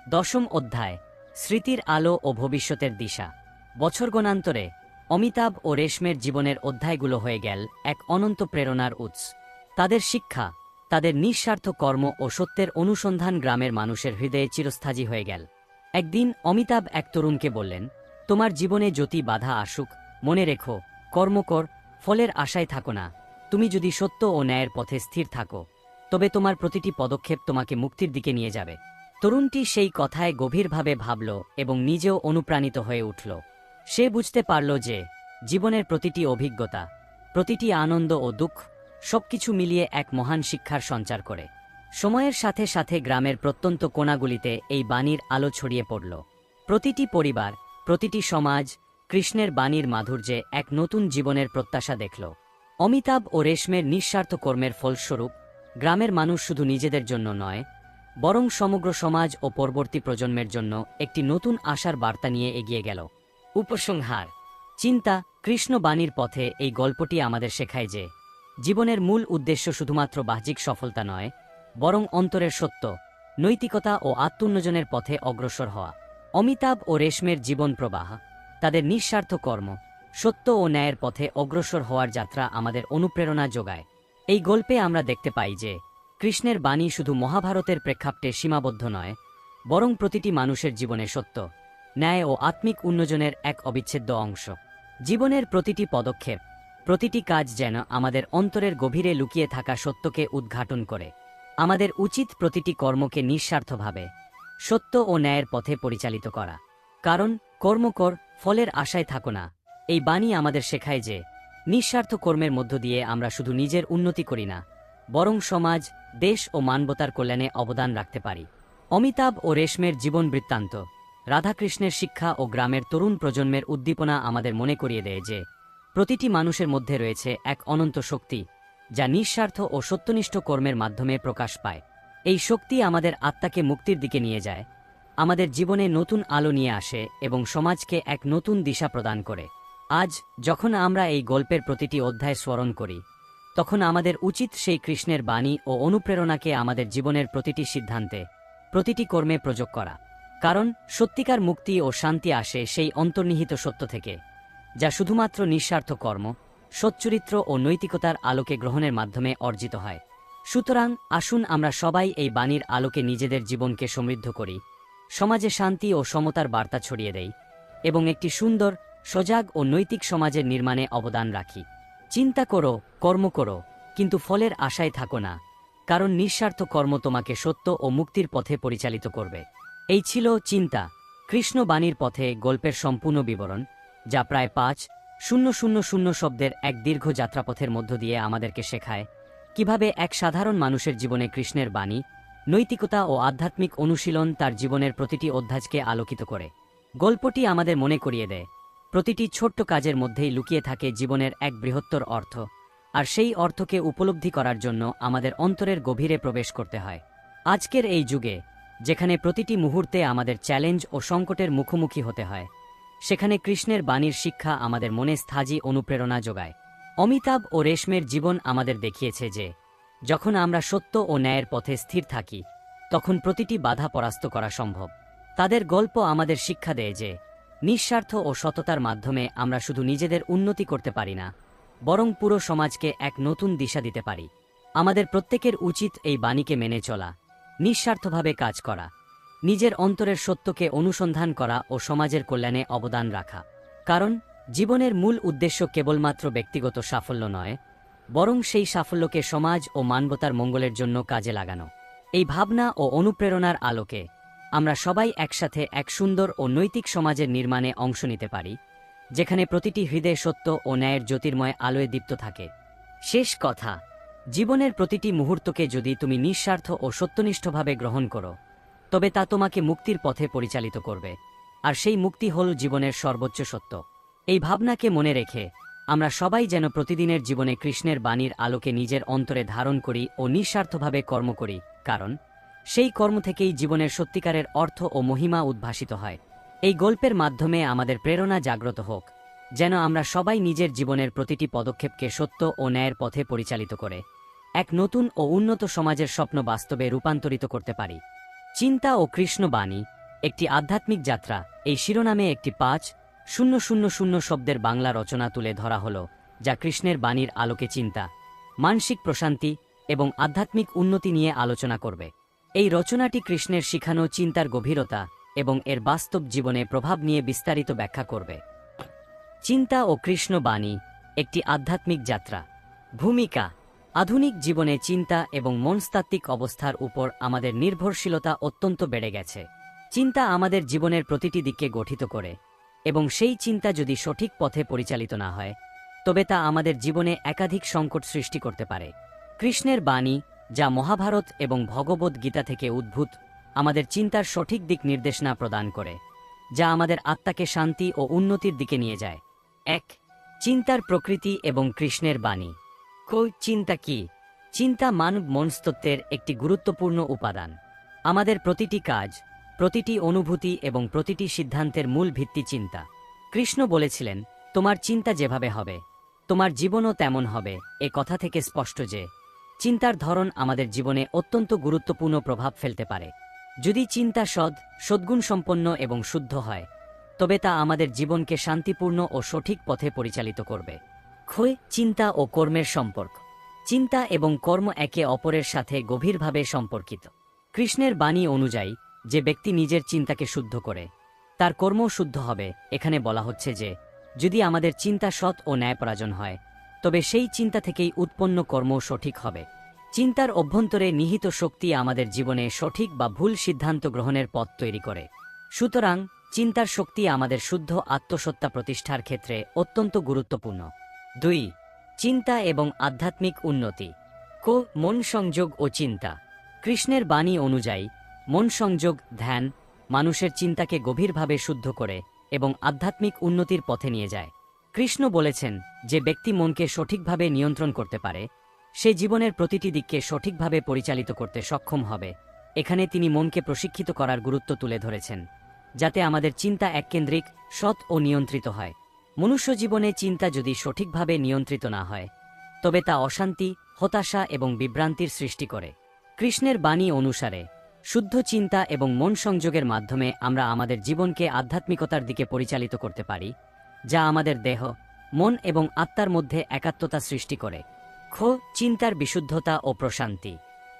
দশম অধ্যায়, স্মৃতির আলো ও ভবিষ্যতের দিশা। বছর গণান্তরে অমিতাভ ও রেশমের জীবনের অধ্যায়গুলো হয়ে গেল এক অনন্ত প্রেরণার উৎস। তাদের শিক্ষা, তাদের নিঃস্বার্থ কর্ম ও সত্যের অনুসন্ধান গ্রামের মানুষের হৃদয়ে চিরস্থায়ী হয়ে গেল। একদিন অমিতাভ এক তরুণকে বললেন, তোমার জীবনে যতই বাধা আসুক, মনে রেখো, কর্ম কর, ফলের আশায় থাকো না। তুমি যদি সত্য ও ন্যায়ের পথে স্থির থাকো, তবে তোমার প্রতিটি পদক্ষেপ তোমাকে মুক্তির দিকে নিয়ে যাবে। তরুণটি সেই কথায় গভীরভাবে ভাবল এবং নিজেও অনুপ্রাণিত হয়ে উঠল। সে বুঝতে পারল যে জীবনের প্রতিটি অভিজ্ঞতা, প্রতিটি আনন্দ ও দুঃখ সবকিছু মিলিয়ে এক মহান শিক্ষার সঞ্চার করে। সময়ের সাথে সাথে গ্রামের প্রত্যন্ত কোণাগুলিতে এই বাণীর আলো ছড়িয়ে পড়ল। প্রতিটি পরিবার, প্রতিটি সমাজ কৃষ্ণের বাণীর মাধুর্যে এক নতুন জীবনের প্রত্যাশা দেখল। অমিতাভ ও রেশমের নিঃস্বার্থ কর্মের ফলস্বরূপ গ্রামের মানুষ শুধু নিজেদের জন্য নয়, বরং সমগ্র সমাজ ও পরবর্তী প্রজন্মের জন্য একটি নতুন আশার বার্তা নিয়ে এগিয়ে গেল। উপসংহার: চিন্তা, কৃষ্ণ বাণীর পথে এই গল্পটি আমাদের শেখায় যে জীবনের মূল উদ্দেশ্য শুধুমাত্র বাহ্যিক সফলতা নয়, বরং অন্তরের সত্য, নৈতিকতা ও আত্মোন্নয়নের পথে অগ্রসর হওয়া। অমিতাভ ও রেশমের জীবন প্রবাহ, তাদের নিঃস্বার্থ কর্ম, সত্য ও ন্যায়ের পথে অগ্রসর হওয়ার যাত্রা আমাদের অনুপ্রেরণা যোগায়। এই গল্পে আমরা দেখতে পাই যে কৃষ্ণের বাণী শুধু মহাভারতের প্রেক্ষাপটে সীমাবদ্ধ নয়, বরং প্রতিটি মানুষের জীবনে সত্য, ন্যায় ও আত্মিক উন্নয়নের এক অবিচ্ছেদ্য অংশ। জীবনের প্রতিটি পদক্ষেপ, প্রতিটি কাজ যেন আমাদের অন্তরের গভীরে লুকিয়ে থাকা সত্যকে উদ্ঘাটন করে। আমাদের উচিত প্রতিটি কর্মকে নিঃস্বার্থভাবে সত্য ও ন্যায়ের পথে পরিচালিত করা। কারণ কর্ম কর, ফলের আশায় থাকো না। এই বাণী আমাদের শেখায় যে নিঃস্বার্থ কর্মের মধ্য দিয়ে আমরা শুধু নিজের উন্নতি করি না, বরং সমাজ, দেশ ও মানবতার কল্যাণে অবদান রাখতে পারি। অমিতাভ ও রেশমের জীবন বৃত্তান্ত, রাধাকৃষ্ণের শিক্ষা ও গ্রামের তরুণ প্রজন্মের উদ্দীপনা আমাদের মনে করিয়ে দেয় যে প্রতিটি মানুষের মধ্যে রয়েছে এক অনন্ত শক্তি, যা নিঃস্বার্থ ও সত্যনিষ্ঠ কর্মের মাধ্যমে প্রকাশ পায়। এই শক্তি আমাদের আত্মাকে মুক্তির দিকে নিয়ে যায়, আমাদের জীবনে নতুন আলো নিয়ে আসে এবং সমাজকে এক নতুন দিশা প্রদান করে। আজ যখন আমরা এই গল্পের প্রতিটি অধ্যায় স্মরণ করি, তখন আমাদের উচিত সেই কৃষ্ণের বাণী ও অনুপ্রেরণাকে আমাদের জীবনের প্রতিটি সিদ্ধান্তে, প্রতিটি কর্মে প্রয়োগ করা। কারণ সত্যিকার মুক্তি ও শান্তি আসে সেই অন্তর্নিহিত সত্য থেকে, যা শুধুমাত্র নিঃস্বার্থ কর্ম, সচ্চরিত্র ও নৈতিকতার আলোকে গ্রহণের মাধ্যমে অর্জিত হয়। সুতরাং আসুন আমরা সবাই এই বাণীর আলোকে নিজেদের জীবনকে সমৃদ্ধ করি, সমাজে শান্তি ও সমতার বার্তা ছড়িয়ে দেই এবং একটি সুন্দর, সজাগ ও নৈতিক সমাজের নির্মাণে অবদান রাখি। চিন্তা করো, কর্ম করো, কিন্তু ফলের আশায় থাকো না, কারণ নিঃস্বার্থ কর্ম তোমাকে সত্য ও মুক্তির পথে পরিচালিত করবে। এই ছিল চিন্তা, কৃষ্ণ বাণীর পথে গল্পের সম্পূর্ণ বিবরণ, যা প্রায় ৫,০০০ শব্দের এক দীর্ঘ যাত্রাপথের মধ্য দিয়ে আমাদেরকে শেখায় কিভাবে এক সাধারণ মানুষের জীবনে কৃষ্ণের বাণী, নৈতিকতা ও আধ্যাত্মিক অনুশীলন তার জীবনের প্রতিটি অধ্যায়কে আলোকিত করে। গল্পটি আমাদের মনে করিয়ে দেয় প্রতিটি ছোট্ট কাজের মধ্যেই লুকিয়ে থাকে জীবনের এক বৃহত্তর অর্থ, আর সেই অর্থকে উপলব্ধি করার জন্য আমাদের অন্তরের গভীরে প্রবেশ করতে হয়। আজকের এই যুগে, যেখানে প্রতিটি মুহূর্তে আমাদের চ্যালেঞ্জ ও সংকটের মুখোমুখি হতে হয়, সেখানে কৃষ্ণের বাণীর শিক্ষা আমাদের মনে স্থায়ী অনুপ্রেরণা যোগায়। অমিতাভ ও রেশমের জীবন আমাদের দেখিয়েছে যে যখন আমরা সত্য ও ন্যায়ের পথে স্থির থাকি, তখন প্রতিটি বাধা পরাস্ত করা সম্ভব। তাদের গল্প আমাদের শিক্ষা দেয় যে নিঃস্বার্থ ও সততার মাধ্যমে আমরা শুধু নিজেদের উন্নতি করতে পারি না, বরং পুরো সমাজকে এক নতুন দিশা দিতে পারি। আমাদের প্রত্যেকের উচিত এই বাণীকে মেনে চলা, নিঃস্বার্থভাবে কাজ করা, নিজের অন্তরের সত্যকে অনুসন্ধান করা ও সমাজের কল্যাণে অবদান রাখা। কারণ জীবনের মূল উদ্দেশ্য কেবলমাত্র ব্যক্তিগত সাফল্য নয়, বরং সেই সাফল্যকে সমাজ ও মানবতার মঙ্গলের জন্য কাজে লাগানো। এই ভাবনা ও অনুপ্রেরণার আলোকে আমরা সবাই একসাথে এক সুন্দর ও নৈতিক সমাজের নির্মাণে অংশ নিতে পারি, যেখানে প্রতিটি হৃদয়ে সত্য ও ন্যায়ের জ্যোতির্ময় আলোয় দীপ্ত থাকে। শেষ কথা: জীবনের প্রতিটি মুহূর্তকে যদি তুমি নিঃস্বার্থ ও সত্যনিষ্ঠভাবে গ্রহণ করো, তবে তা তোমাকে মুক্তির পথে পরিচালিত করবে, আর সেই মুক্তি হল জীবনের সর্বোচ্চ সত্য। এই ভাবনাকে মনে রেখে আমরা সবাই যেন প্রতিদিনের জীবনে কৃষ্ণের বাণীর আলোকে নিজের অন্তরে ধারণ করি ও নিঃস্বার্থভাবে কর্ম করি, কারণ সেই কর্ম থেকেই জীবনের সত্যিকারের অর্থ ও মহিমা উদ্ভাসিত হয়। এই গল্পের মাধ্যমে আমাদের প্রেরণা জাগ্রত হোক, যেন আমরা সবাই নিজের জীবনের প্রতিটি পদক্ষেপকে সত্য ও ন্যায়ের পথে পরিচালিত করে এক নতুন ও উন্নত সমাজের স্বপ্ন বাস্তবে রূপান্তরিত করতে পারি। চিন্তা ও কৃষ্ণ বাণী, একটি আধ্যাত্মিক যাত্রা, এই শিরোনামে একটি শব্দের বাংলা রচনা তুলে ধরা হল, যা কৃষ্ণের বাণীর আলোকে চিন্তা, মানসিক প্রশান্তি এবং আধ্যাত্মিক উন্নতি নিয়ে আলোচনা করবে। এই রচনাটি কৃষ্ণের শিখানো চিন্তার গভীরতা এবং এর বাস্তব জীবনে প্রভাব নিয়ে বিস্তারিত ব্যাখ্যা করবে। চিন্তা ও কৃষ্ণ বাণী, একটি আধ্যাত্মিক যাত্রা। ভূমিকা: আধুনিক জীবনে চিন্তা এবং মনস্তাত্ত্বিক অবস্থার উপর আমাদের নির্ভরশীলতা অত্যন্ত বেড়ে গেছে। চিন্তা আমাদের জীবনের প্রতিটি দিককে গঠিত করে, এবং সেই চিন্তা যদি সঠিক পথে পরিচালিত না হয়, তবে তা আমাদের জীবনে একাধিক সংকট সৃষ্টি করতে পারে। কৃষ্ণের বাণী, যা মহাভারত এবং ভগবদ্ গীতা থেকে উদ্ভূত, আমাদের চিন্তার সঠিক দিক নির্দেশনা প্রদান করে, যা আমাদের আত্মাকে শান্তি ও উন্নতির দিকে নিয়ে যায়। ১. চিন্তার প্রকৃতি এবং কৃষ্ণের বাণী। চিন্তা কি? চিন্তা মানব মনস্তত্ত্বের একটি গুরুত্বপূর্ণ উপাদান। আমাদের প্রতিটি কাজ, প্রতিটি অনুভূতি এবং প্রতিটি সিদ্ধান্তের মূল ভিত্তি চিন্তা। কৃষ্ণ বলেছিলেন, তোমার চিন্তা যেভাবে হবে, তোমার জীবনও তেমন হবে। এ কথা থেকে স্পষ্ট যে চিন্তার ধরন আমাদের জীবনে অত্যন্ত গুরুত্বপূর্ণ প্রভাব ফেলতে পারে। যদি চিন্তা সদ্গুণসম্পন্ন এবং শুদ্ধ হয়, তবে তা আমাদের জীবনকে শান্তিপূর্ণ ও সঠিক পথে পরিচালিত করবে। চিন্তা ও কর্মের সম্পর্ক। চিন্তা এবং কর্ম একে অপরের সাথে গভীরভাবে সম্পর্কিত। কৃষ্ণের বাণী অনুযায়ী, যে ব্যক্তি নিজের চিন্তাকে শুদ্ধ করে, তার কর্মও শুদ্ধ হবে। এখানে বলা হচ্ছে যে যদি আমাদের চিন্তা সৎ ও ন্যায়পরায়ণ হয়, তবে সেই চিন্তা থেকেই উৎপন্ন কর্মও সঠিক হবে। চিন্তার অভ্যন্তরে নিহিত শক্তি আমাদের জীবনে সঠিক বা ভুল সিদ্ধান্ত গ্রহণের পথ তৈরি করে। সুতরাং চিন্তার শক্তি আমাদের শুদ্ধ আত্মসত্তা প্রতিষ্ঠার ক্ষেত্রে অত্যন্ত গুরুত্বপূর্ণ। ২. চিন্তা এবং আধ্যাত্মিক উন্নতি। মন সংযোগ ও চিন্তা। কৃষ্ণের বাণী অনুযায়ী, মন সংযোগ, ধ্যান, মানুষের চিন্তাকে গভীরভাবে শুদ্ধ করে এবং আধ্যাত্মিক উন্নতির পথে নিয়ে যায়। কৃষ্ণ বলেছেন, যে ব্যক্তি মনকে সঠিকভাবে নিয়ন্ত্রণ করতে পারে, সে জীবনের প্রতিটি দিককে সঠিকভাবে পরিচালিত করতে সক্ষম হবে। এখানে তিনি মনকে প্রশিক্ষিত করার গুরুত্ব তুলে ধরেছেন, যাতে আমাদের চিন্তা এককেন্দ্রিক, সৎ ও নিয়ন্ত্রিত হয়। মনুষ্য জীবনে চিন্তা যদি সঠিকভাবে নিয়ন্ত্রিত না হয়, তবে তা অশান্তি, হতাশা এবং বিভ্রান্তির সৃষ্টি করে। কৃষ্ণের বাণী অনুসারে, শুদ্ধ চিন্তা এবং মন সংযোগের মাধ্যমে আমরা আমাদের জীবনকে আধ্যাত্মিকতার দিকে পরিচালিত করতে পারি, যা আমাদের দেহ, মন এবং আত্মার মধ্যে একাত্মতা সৃষ্টি করে। চিন্তার বিশুদ্ধতা ও প্রশান্তি।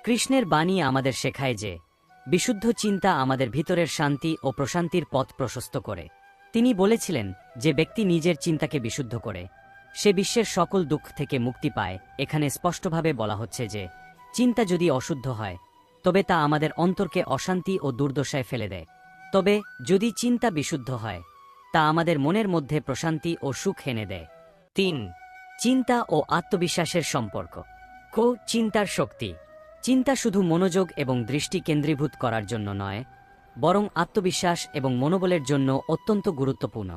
কৃষ্ণের বাণী আমাদের শেখায় যে বিশুদ্ধ চিন্তা আমাদের ভিতরের শান্তি ও প্রশান্তির পথ প্রশস্ত করে। তিনি বলেছিলেন, যে ব্যক্তি নিজের চিন্তাকে বিশুদ্ধ করে, সে বিশ্বের সকল দুঃখ থেকে মুক্তি পায়। এখানে স্পষ্টভাবে বলা হচ্ছে যে চিন্তা যদি অশুদ্ধ হয়, তবে তা আমাদের অন্তরকে অশান্তি ও দুর্দশায় ফেলে দেয়। তবে যদি চিন্তা বিশুদ্ধ হয়, তা আমাদের মনের মধ্যে প্রশান্তি ও সুখ এনে দেয়। ৩. চিন্তা ও আত্মবিশ্বাসের সম্পর্ক। চিন্তার শক্তি। চিন্তা শুধু মনোযোগ এবং দৃষ্টি কেন্দ্রীভূত করার জন্য নয়, বরং আত্মবিশ্বাস এবং মনোবলের জন্য অত্যন্ত গুরুত্বপূর্ণ।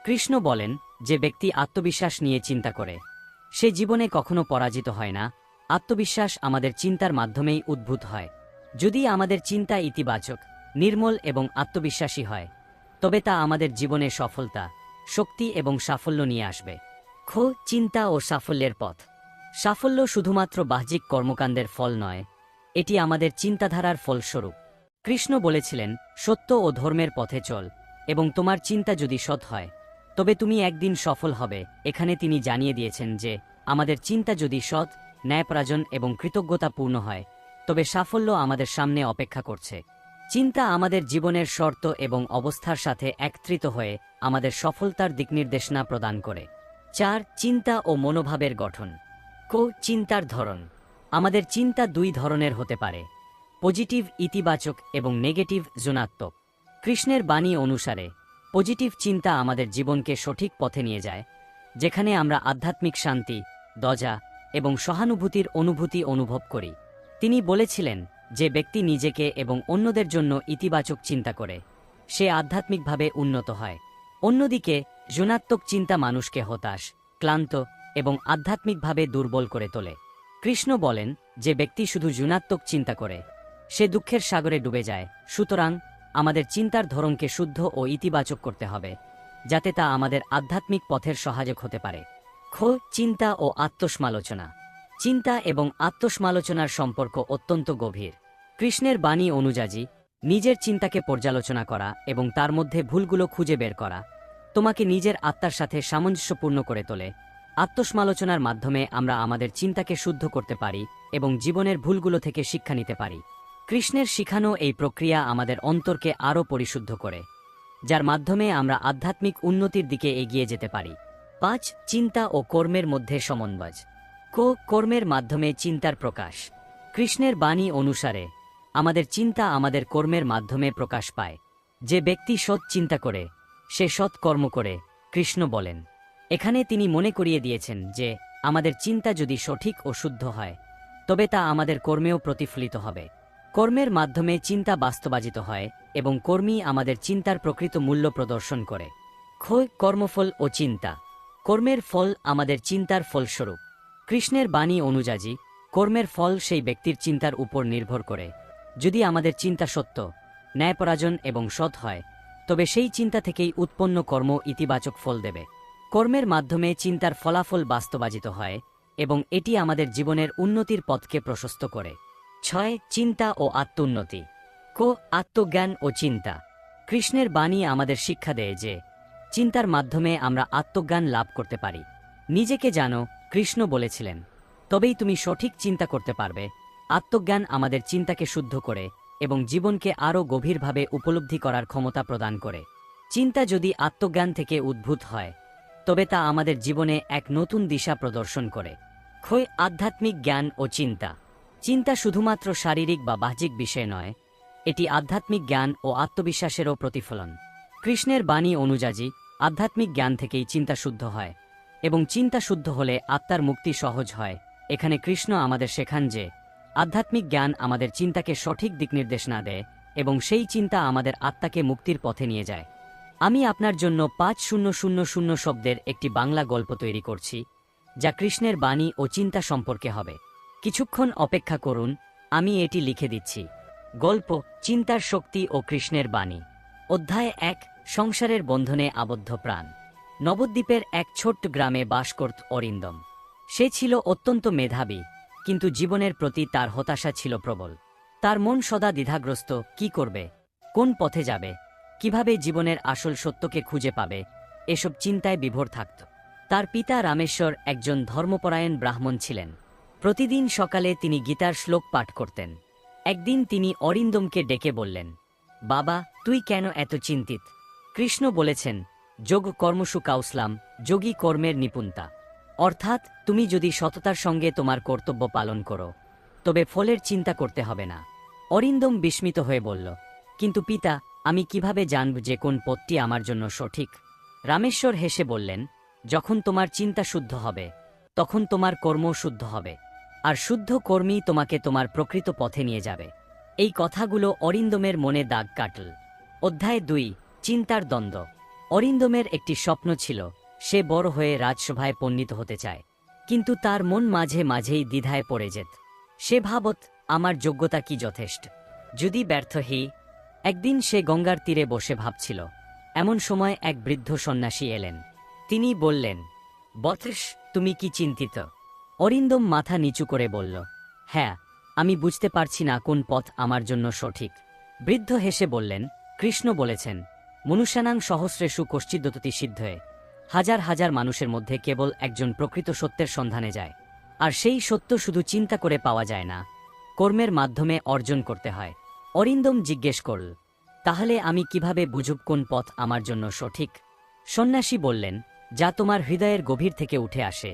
কৃষ্ণ বলেন, যে ব্যক্তি আত্মবিশ্বাস নিয়ে চিন্তা করে, সে জীবনে কখনো পরাজিত হয় না। আত্মবিশ্বাস আমাদের চিন্তার মাধ্যমেই উদ্ভূত হয়। যদি আমাদের চিন্তা ইতিবাচক, নির্মল এবং আত্মবিশ্বাসী হয়, তবে তা আমাদের জীবনে সফলতা, শক্তি এবং সাফল্য নিয়ে আসবে। চিন্তা ও সাফল্যের পথ। সাফল্য শুধুমাত্র বাহ্যিক কর্মকাণ্ডের ফল নয়, এটি আমাদের চিন্তাধারার ফলস্বরূপ। কৃষ্ণ বলেছিলেন, সত্য ও ধর্মের পথে চল, এবং তোমার চিন্তা যদি সৎ হয়, তবে তুমি একদিন সফল হবে। এখানে তিনি জানিয়ে দিয়েছেন যে আমাদের চিন্তা যদি সৎ, ন্যায়পরায়ণ এবং কৃতজ্ঞতাপূর্ণ হয়, তবে সাফল্য আমাদের সামনে অপেক্ষা করছে। চিন্তা আমাদের জীবনের শর্ত এবং অবস্থার সাথে একত্রিত হয়ে আমাদের সফলতার দিকনির্দেশনা প্রদান করে। ৪. চিন্তা ও মনোভাবের গঠন। চিন্তার ধরন। আমাদের চিন্তা দুই ধরনের হতে পারে: পজিটিভ ইতিবাচক এবং নেগেটিভ ঋণাত্মক। কৃষ্ণের বাণী অনুসারে, পজিটিভ চিন্তা আমাদের জীবনকে সঠিক পথে নিয়ে যায়, যেখানে আমরা আধ্যাত্মিক শান্তি, দয়া এবং সহানুভূতির অনুভূতি অনুভব করি। তিনি বলেছিলেন, যে ব্যক্তি নিজেকে এবং অন্যদের জন্য ইতিবাচক চিন্তা করে, সে আধ্যাত্মিকভাবে উন্নত হয়। অন্যদিকে ঋণাত্মক চিন্তা মানুষকে হতাশ, ক্লান্ত এবং আধ্যাত্মিকভাবে দুর্বল করে তোলে। কৃষ্ণ বলেন, যে ব্যক্তি শুধু ঋণাত্মক চিন্তা করে, সে দুঃখের সাগরে ডুবে যায়। সুতরাং আমাদের চিন্তার ধরনকে শুদ্ধ ও ইতিবাচক করতে হবে, যাতে তা আমাদের আধ্যাত্মিক পথের সহায়ক হতে পারে। চিন্তা ও আত্মসমালোচনা। চিন্তা এবং আত্মসমালোচনার সম্পর্ক অত্যন্ত গভীর। কৃষ্ণের বাণী অনুযায়ী, নিজের চিন্তাকে পর্যালোচনা করা এবং তার মধ্যে ভুলগুলো খুঁজে বের করা, তোমাকে নিজের আত্মার সাথে সামঞ্জস্যপূর্ণ করে তোলে। আত্মসমালোচনার মাধ্যমে আমরা আমাদের চিন্তাকে শুদ্ধ করতে পারি এবং জীবনের ভুলগুলো থেকে শিক্ষা নিতে পারি। কৃষ্ণের শিখানো এই প্রক্রিয়া আমাদের অন্তরকে আরও পরিশুদ্ধ করে, যার মাধ্যমে আমরা আধ্যাত্মিক উন্নতির দিকে এগিয়ে যেতে পারি। 5. চিন্তা ও কর্মের মধ্যে সমন্বয়। কর্মের মাধ্যমে চিন্তার প্রকাশ। কৃষ্ণের বাণী অনুসারে আমাদের চিন্তা আমাদের কর্মের মাধ্যমে প্রকাশ পায়। যে ব্যক্তি সৎ চিন্তা করে সে সৎ কর্ম করে, কৃষ্ণ বলেন। এখানে তিনি মনে করিয়ে দিয়েছেন যে আমাদের চিন্তা যদি সঠিক ও শুদ্ধ হয় তবে তা আমাদের কর্মেও প্রতিফলিত হবে। কর্মের মাধ্যমে চিন্তা বাস্তবায়িত হয় এবং কর্মী আমাদের চিন্তার প্রকৃত মূল্য প্রদর্শন করে। কর্মফল ও চিন্তা। কর্মের ফল আমাদের চিন্তার ফলস্বরূপ। কৃষ্ণের বাণী অনুযায়ী কর্মের ফল সেই ব্যক্তির চিন্তার উপর নির্ভর করে। যদি আমাদের চিন্তা সত্য, ন্যায়পরায়ণ এবং সৎ হয় তবে সেই চিন্তা থেকেই উৎপন্ন কর্ম ইতিবাচক ফল দেবে। কর্মের মাধ্যমে চিন্তার ফলাফল বাস্তবায়িত হয় এবং এটি আমাদের জীবনের উন্নতির পথকে প্রশস্ত করে। 6. চিন্তা ও আত্মোন্নতি। আত্মজ্ঞান ও চিন্তা। কৃষ্ণের বাণী আমাদের শিক্ষা দেয় যে চিন্তার মাধ্যমে আমরা আত্মজ্ঞান লাভ করতে পারি। নিজেকে জানো, কৃষ্ণ বলেছিলেন, তবেই তুমি সঠিক চিন্তা করতে পারবে। আত্মজ্ঞান আমাদের চিন্তাকে শুদ্ধ করে এবং জীবনকে আরও গভীরভাবে উপলব্ধি করার ক্ষমতা প্রদান করে। চিন্তা যদি আত্মজ্ঞান থেকে উদ্ভূত হয় তবে তা আমাদের জীবনে এক নতুন দিশা প্রদর্শন করে। আধ্যাত্মিক জ্ঞান ও চিন্তা। চিন্তা শুধুমাত্র শারীরিক বা বাহ্যিক বিষয় নয়, এটি আধ্যাত্মিক জ্ঞান ও আত্মবিশ্বাসেরও প্রতিফলন। কৃষ্ণের বাণী অনুযায়ী আধ্যাত্মিক জ্ঞান থেকেই চিন্তা শুদ্ধ হয় এবং চিন্তা শুদ্ধ হলে আত্মার মুক্তি সহজ হয়। এখানে কৃষ্ণ আমাদের শেখান যে আধ্যাত্মিক জ্ঞান আমাদের চিন্তাকে সঠিক দিক নির্দেশনা দেয় এবং সেই চিন্তা আমাদের আত্মাকে মুক্তির পথে নিয়ে যায়। আমি আপনার জন্য 5000 শব্দের একটি বাংলা গল্প তৈরি করছি, যা কৃষ্ণের বাণী ও চিন্তা সম্পর্কে হবে। কিছুক্ষণ অপেক্ষা করুন, আমি এটি লিখে দিচ্ছি। গল্প, চিন্তার শক্তি ও কৃষ্ণের বাণী। অধ্যায় 1। সংসারের বন্ধনে আবদ্ধ প্রাণ। নবদ্বীপের এক ছোট্ট গ্রামে বাস করত অরিন্দম। সে ছিল অত্যন্ত মেধাবী, কিন্তু জীবনের প্রতি তার হতাশা ছিল প্রবল। তার মন সদা দ্বিধাগ্রস্ত, কি করবে, কোন পথে যাবে, কিভাবে জীবনের আসল সত্যকে খুঁজে পাবে, এসব চিন্তায় বিভোর থাকত। তার পিতা রামেশ্বর একজন ধর্মপরায়ণ ব্রাহ্মণ ছিলেন। প্রতিদিন সকালে তিনি গীতার শ্লোক পাঠ করতেন। একদিন তিনি অরিন্দমকে ডেকে বললেন, বাবা, তুই কেন এত চিন্তিত? কৃষ্ণ বলেছেন, যোগ কর্মসু কাউসলাম, যোগী কর্মের নিপুণতা। অর্থাৎ তুমি যদি সততার সঙ্গে তোমার কর্তব্য পালন করো তবে ফলের চিন্তা করতে হবে না। অরিন্দম বিস্মিত হয়ে বলল, কিন্তু পিতা, আমি কিভাবে জানব যে কোন পথটি আমার জন্য সঠিক? রামেশ্বর হেসে বললেন, যখন তোমার চিন্তা শুদ্ধ হবে তখন তোমার কর্ম শুদ্ধ হবে, আর শুদ্ধ কর্মই তোমাকে তোমার প্রকৃত পথে নিয়ে যাবে। এই কথাগুলো অরিন্দমের মনে দাগ কাটল। অধ্যায় 2। চিন্তার দ্বন্দ্ব। অরিন্দমের একটি স্বপ্ন ছিল, সে বড় হয়ে রাজসভায় পণ্ডিত হতে চায়, কিন্তু তার মন মাঝে মাঝেই দ্বিধায় পড়ে যেত। সে ভাবত, আমার যোগ্যতা কি যথেষ্ট? যদি ব্যর্থ হই? একদিন সে গঙ্গার তীরে বসে ভাবছিল। এমন সময় এক বৃদ্ধ সন্ন্যাসী এলেন। তিনি বললেন, বৎস, তুমি কি চিন্তিত? অরিন্দম মাথা নিচু করে বলল, হ্যাঁ, আমি বুঝতে পারছি না কোন পথ আমার জন্য সঠিক। বৃদ্ধ হেসে বললেন, কৃষ্ণ বলেছেন, মনুষ্যানাং সহস্রেষু কশ্চিদ্যততি সিদ্ধয়ে। হাজার হাজার মানুষের মধ্যে কেবল একজন প্রকৃত সত্যের সন্ধানে যায়, আর সেই সত্য শুধু চিন্তা করে পাওয়া যায় না, কর্মের মাধ্যমে অর্জন করতে হয়। অরিন্দম জিজ্ঞেস করল, তাহলে আমি কিভাবে বুঝব কোন পথ আমার জন্য সঠিক? সন্ন্যাসী বললেন, যা তোমার হৃদয়ের গভীর থেকে উঠে আসে,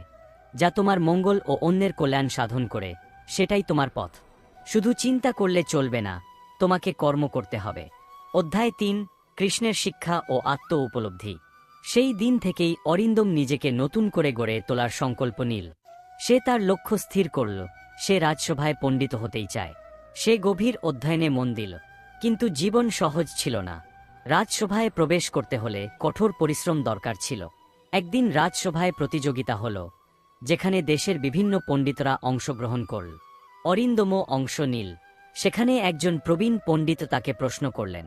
যা তোমার মঙ্গল ও অন্যের কল্যাণ সাধন করে, সেটাই তোমার পথ। শুধু চিন্তা করলে চলবে না, তোমাকে কর্ম করতে হবে। অধ্যায় 3। কৃষ্ণের শিক্ষা ও আত্ম উপলব্ধি। সেই দিন থেকেই অরিন্দম নিজেকে নতুন করে গড়ে তোলার সংকল্প নিল। সে তার লক্ষ্য স্থির করল, সে রাজসভায় পণ্ডিত হতেই চায়। সে গভীর অধ্যয়নে মন দিল, কিন্তু জীবন সহজ ছিল না। রাজসভায় প্রবেশ করতে হলে কঠোর পরিশ্রম দরকার ছিল। একদিন রাজসভায় প্রতিযোগিতা হল, যেখানে দেশের বিভিন্ন পণ্ডিতরা অংশগ্রহণ করল। অরিন্দমও অংশ নিল। সেখানে একজন প্রবীণ পণ্ডিত তাকে প্রশ্ন করলেন,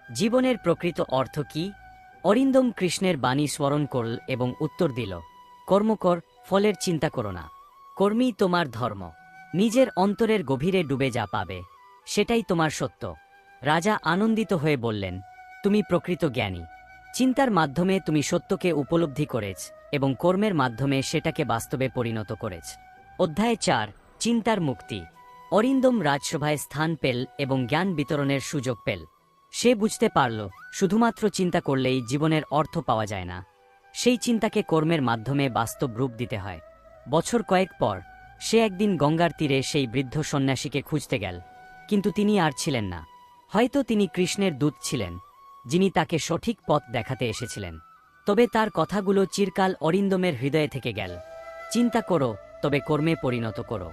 জীবনের প্রকৃত অর্থ কি? অরিন্দম কৃষ্ণের বাণী স্মরণ করল এবং উত্তর দিল, কর্ম কর, ফলের চিন্তা করো না। কর্মই তোমার ধর্ম। নিজের অন্তরের গভীরে ডুবে যা পাবে, সেটাই তোমার সত্য। রাজা আনন্দিত হয়ে বললেন, তুমি প্রকৃত জ্ঞানী। চিন্তার মাধ্যমে তুমি সত্যকে উপলব্ধি করেছ এবং কর্মের মাধ্যমে সেটাকে বাস্তবে পরিণত করেছ। অধ্যায় 4, চিন্তার মুক্তি। অরিন্দম রাজসভায় স্থান পেল এবং জ্ঞান বিতরণের সুযোগ পেল। সে বুঝতে পারল শুধুমাত্র চিন্তা করলেই জীবনের অর্থ পাওয়া যায় না, সেই চিন্তাকে কর্মের মাধ্যমে বাস্তব রূপ দিতে হয়। বছর কয়েক পর সে একদিন গঙ্গার তীরে সেই বৃদ্ধ সন্ন্যাসীকে খুঁজতে গেল, কিন্তু তিনি আর ছিলেন না। হয়তো তিনি কৃষ্ণের দূত ছিলেন, যিনি তাকে সঠিক পথ দেখাতে এসেছিলেন। তবে তার কথাগুলো চিরকাল অরিন্দমের হৃদয়ে থেকে গেল। চিন্তা করো, তবে কর্মে পরিণত করো।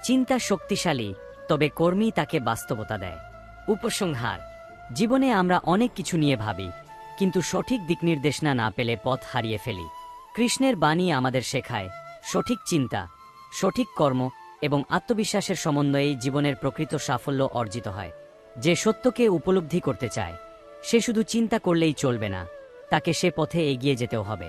চিন্তা শক্তিশালী, তবে কর্মই তাকে বাস্তবতা দেয়। উপসংহার: জীবনে আমরা অনেক কিছু নিয়ে ভাবি, কিন্তু সঠিক দিকনির্দেশনা না পেলে পথ হারিয়ে ফেলি। কৃষ্ণের বাণী আমাদের শেখায়, সঠিক চিন্তা, সঠিক কর্ম এবং আত্মবিশ্বাসের সমন্বয়েই জীবনের প্রকৃত সাফল্য অর্জিত হয়। যে সত্যকে উপলব্ধি করতে চায়, সে শুধু চিন্তা করলেই চলবে না, তাকে সে পথে এগিয়ে যেতেও হবে।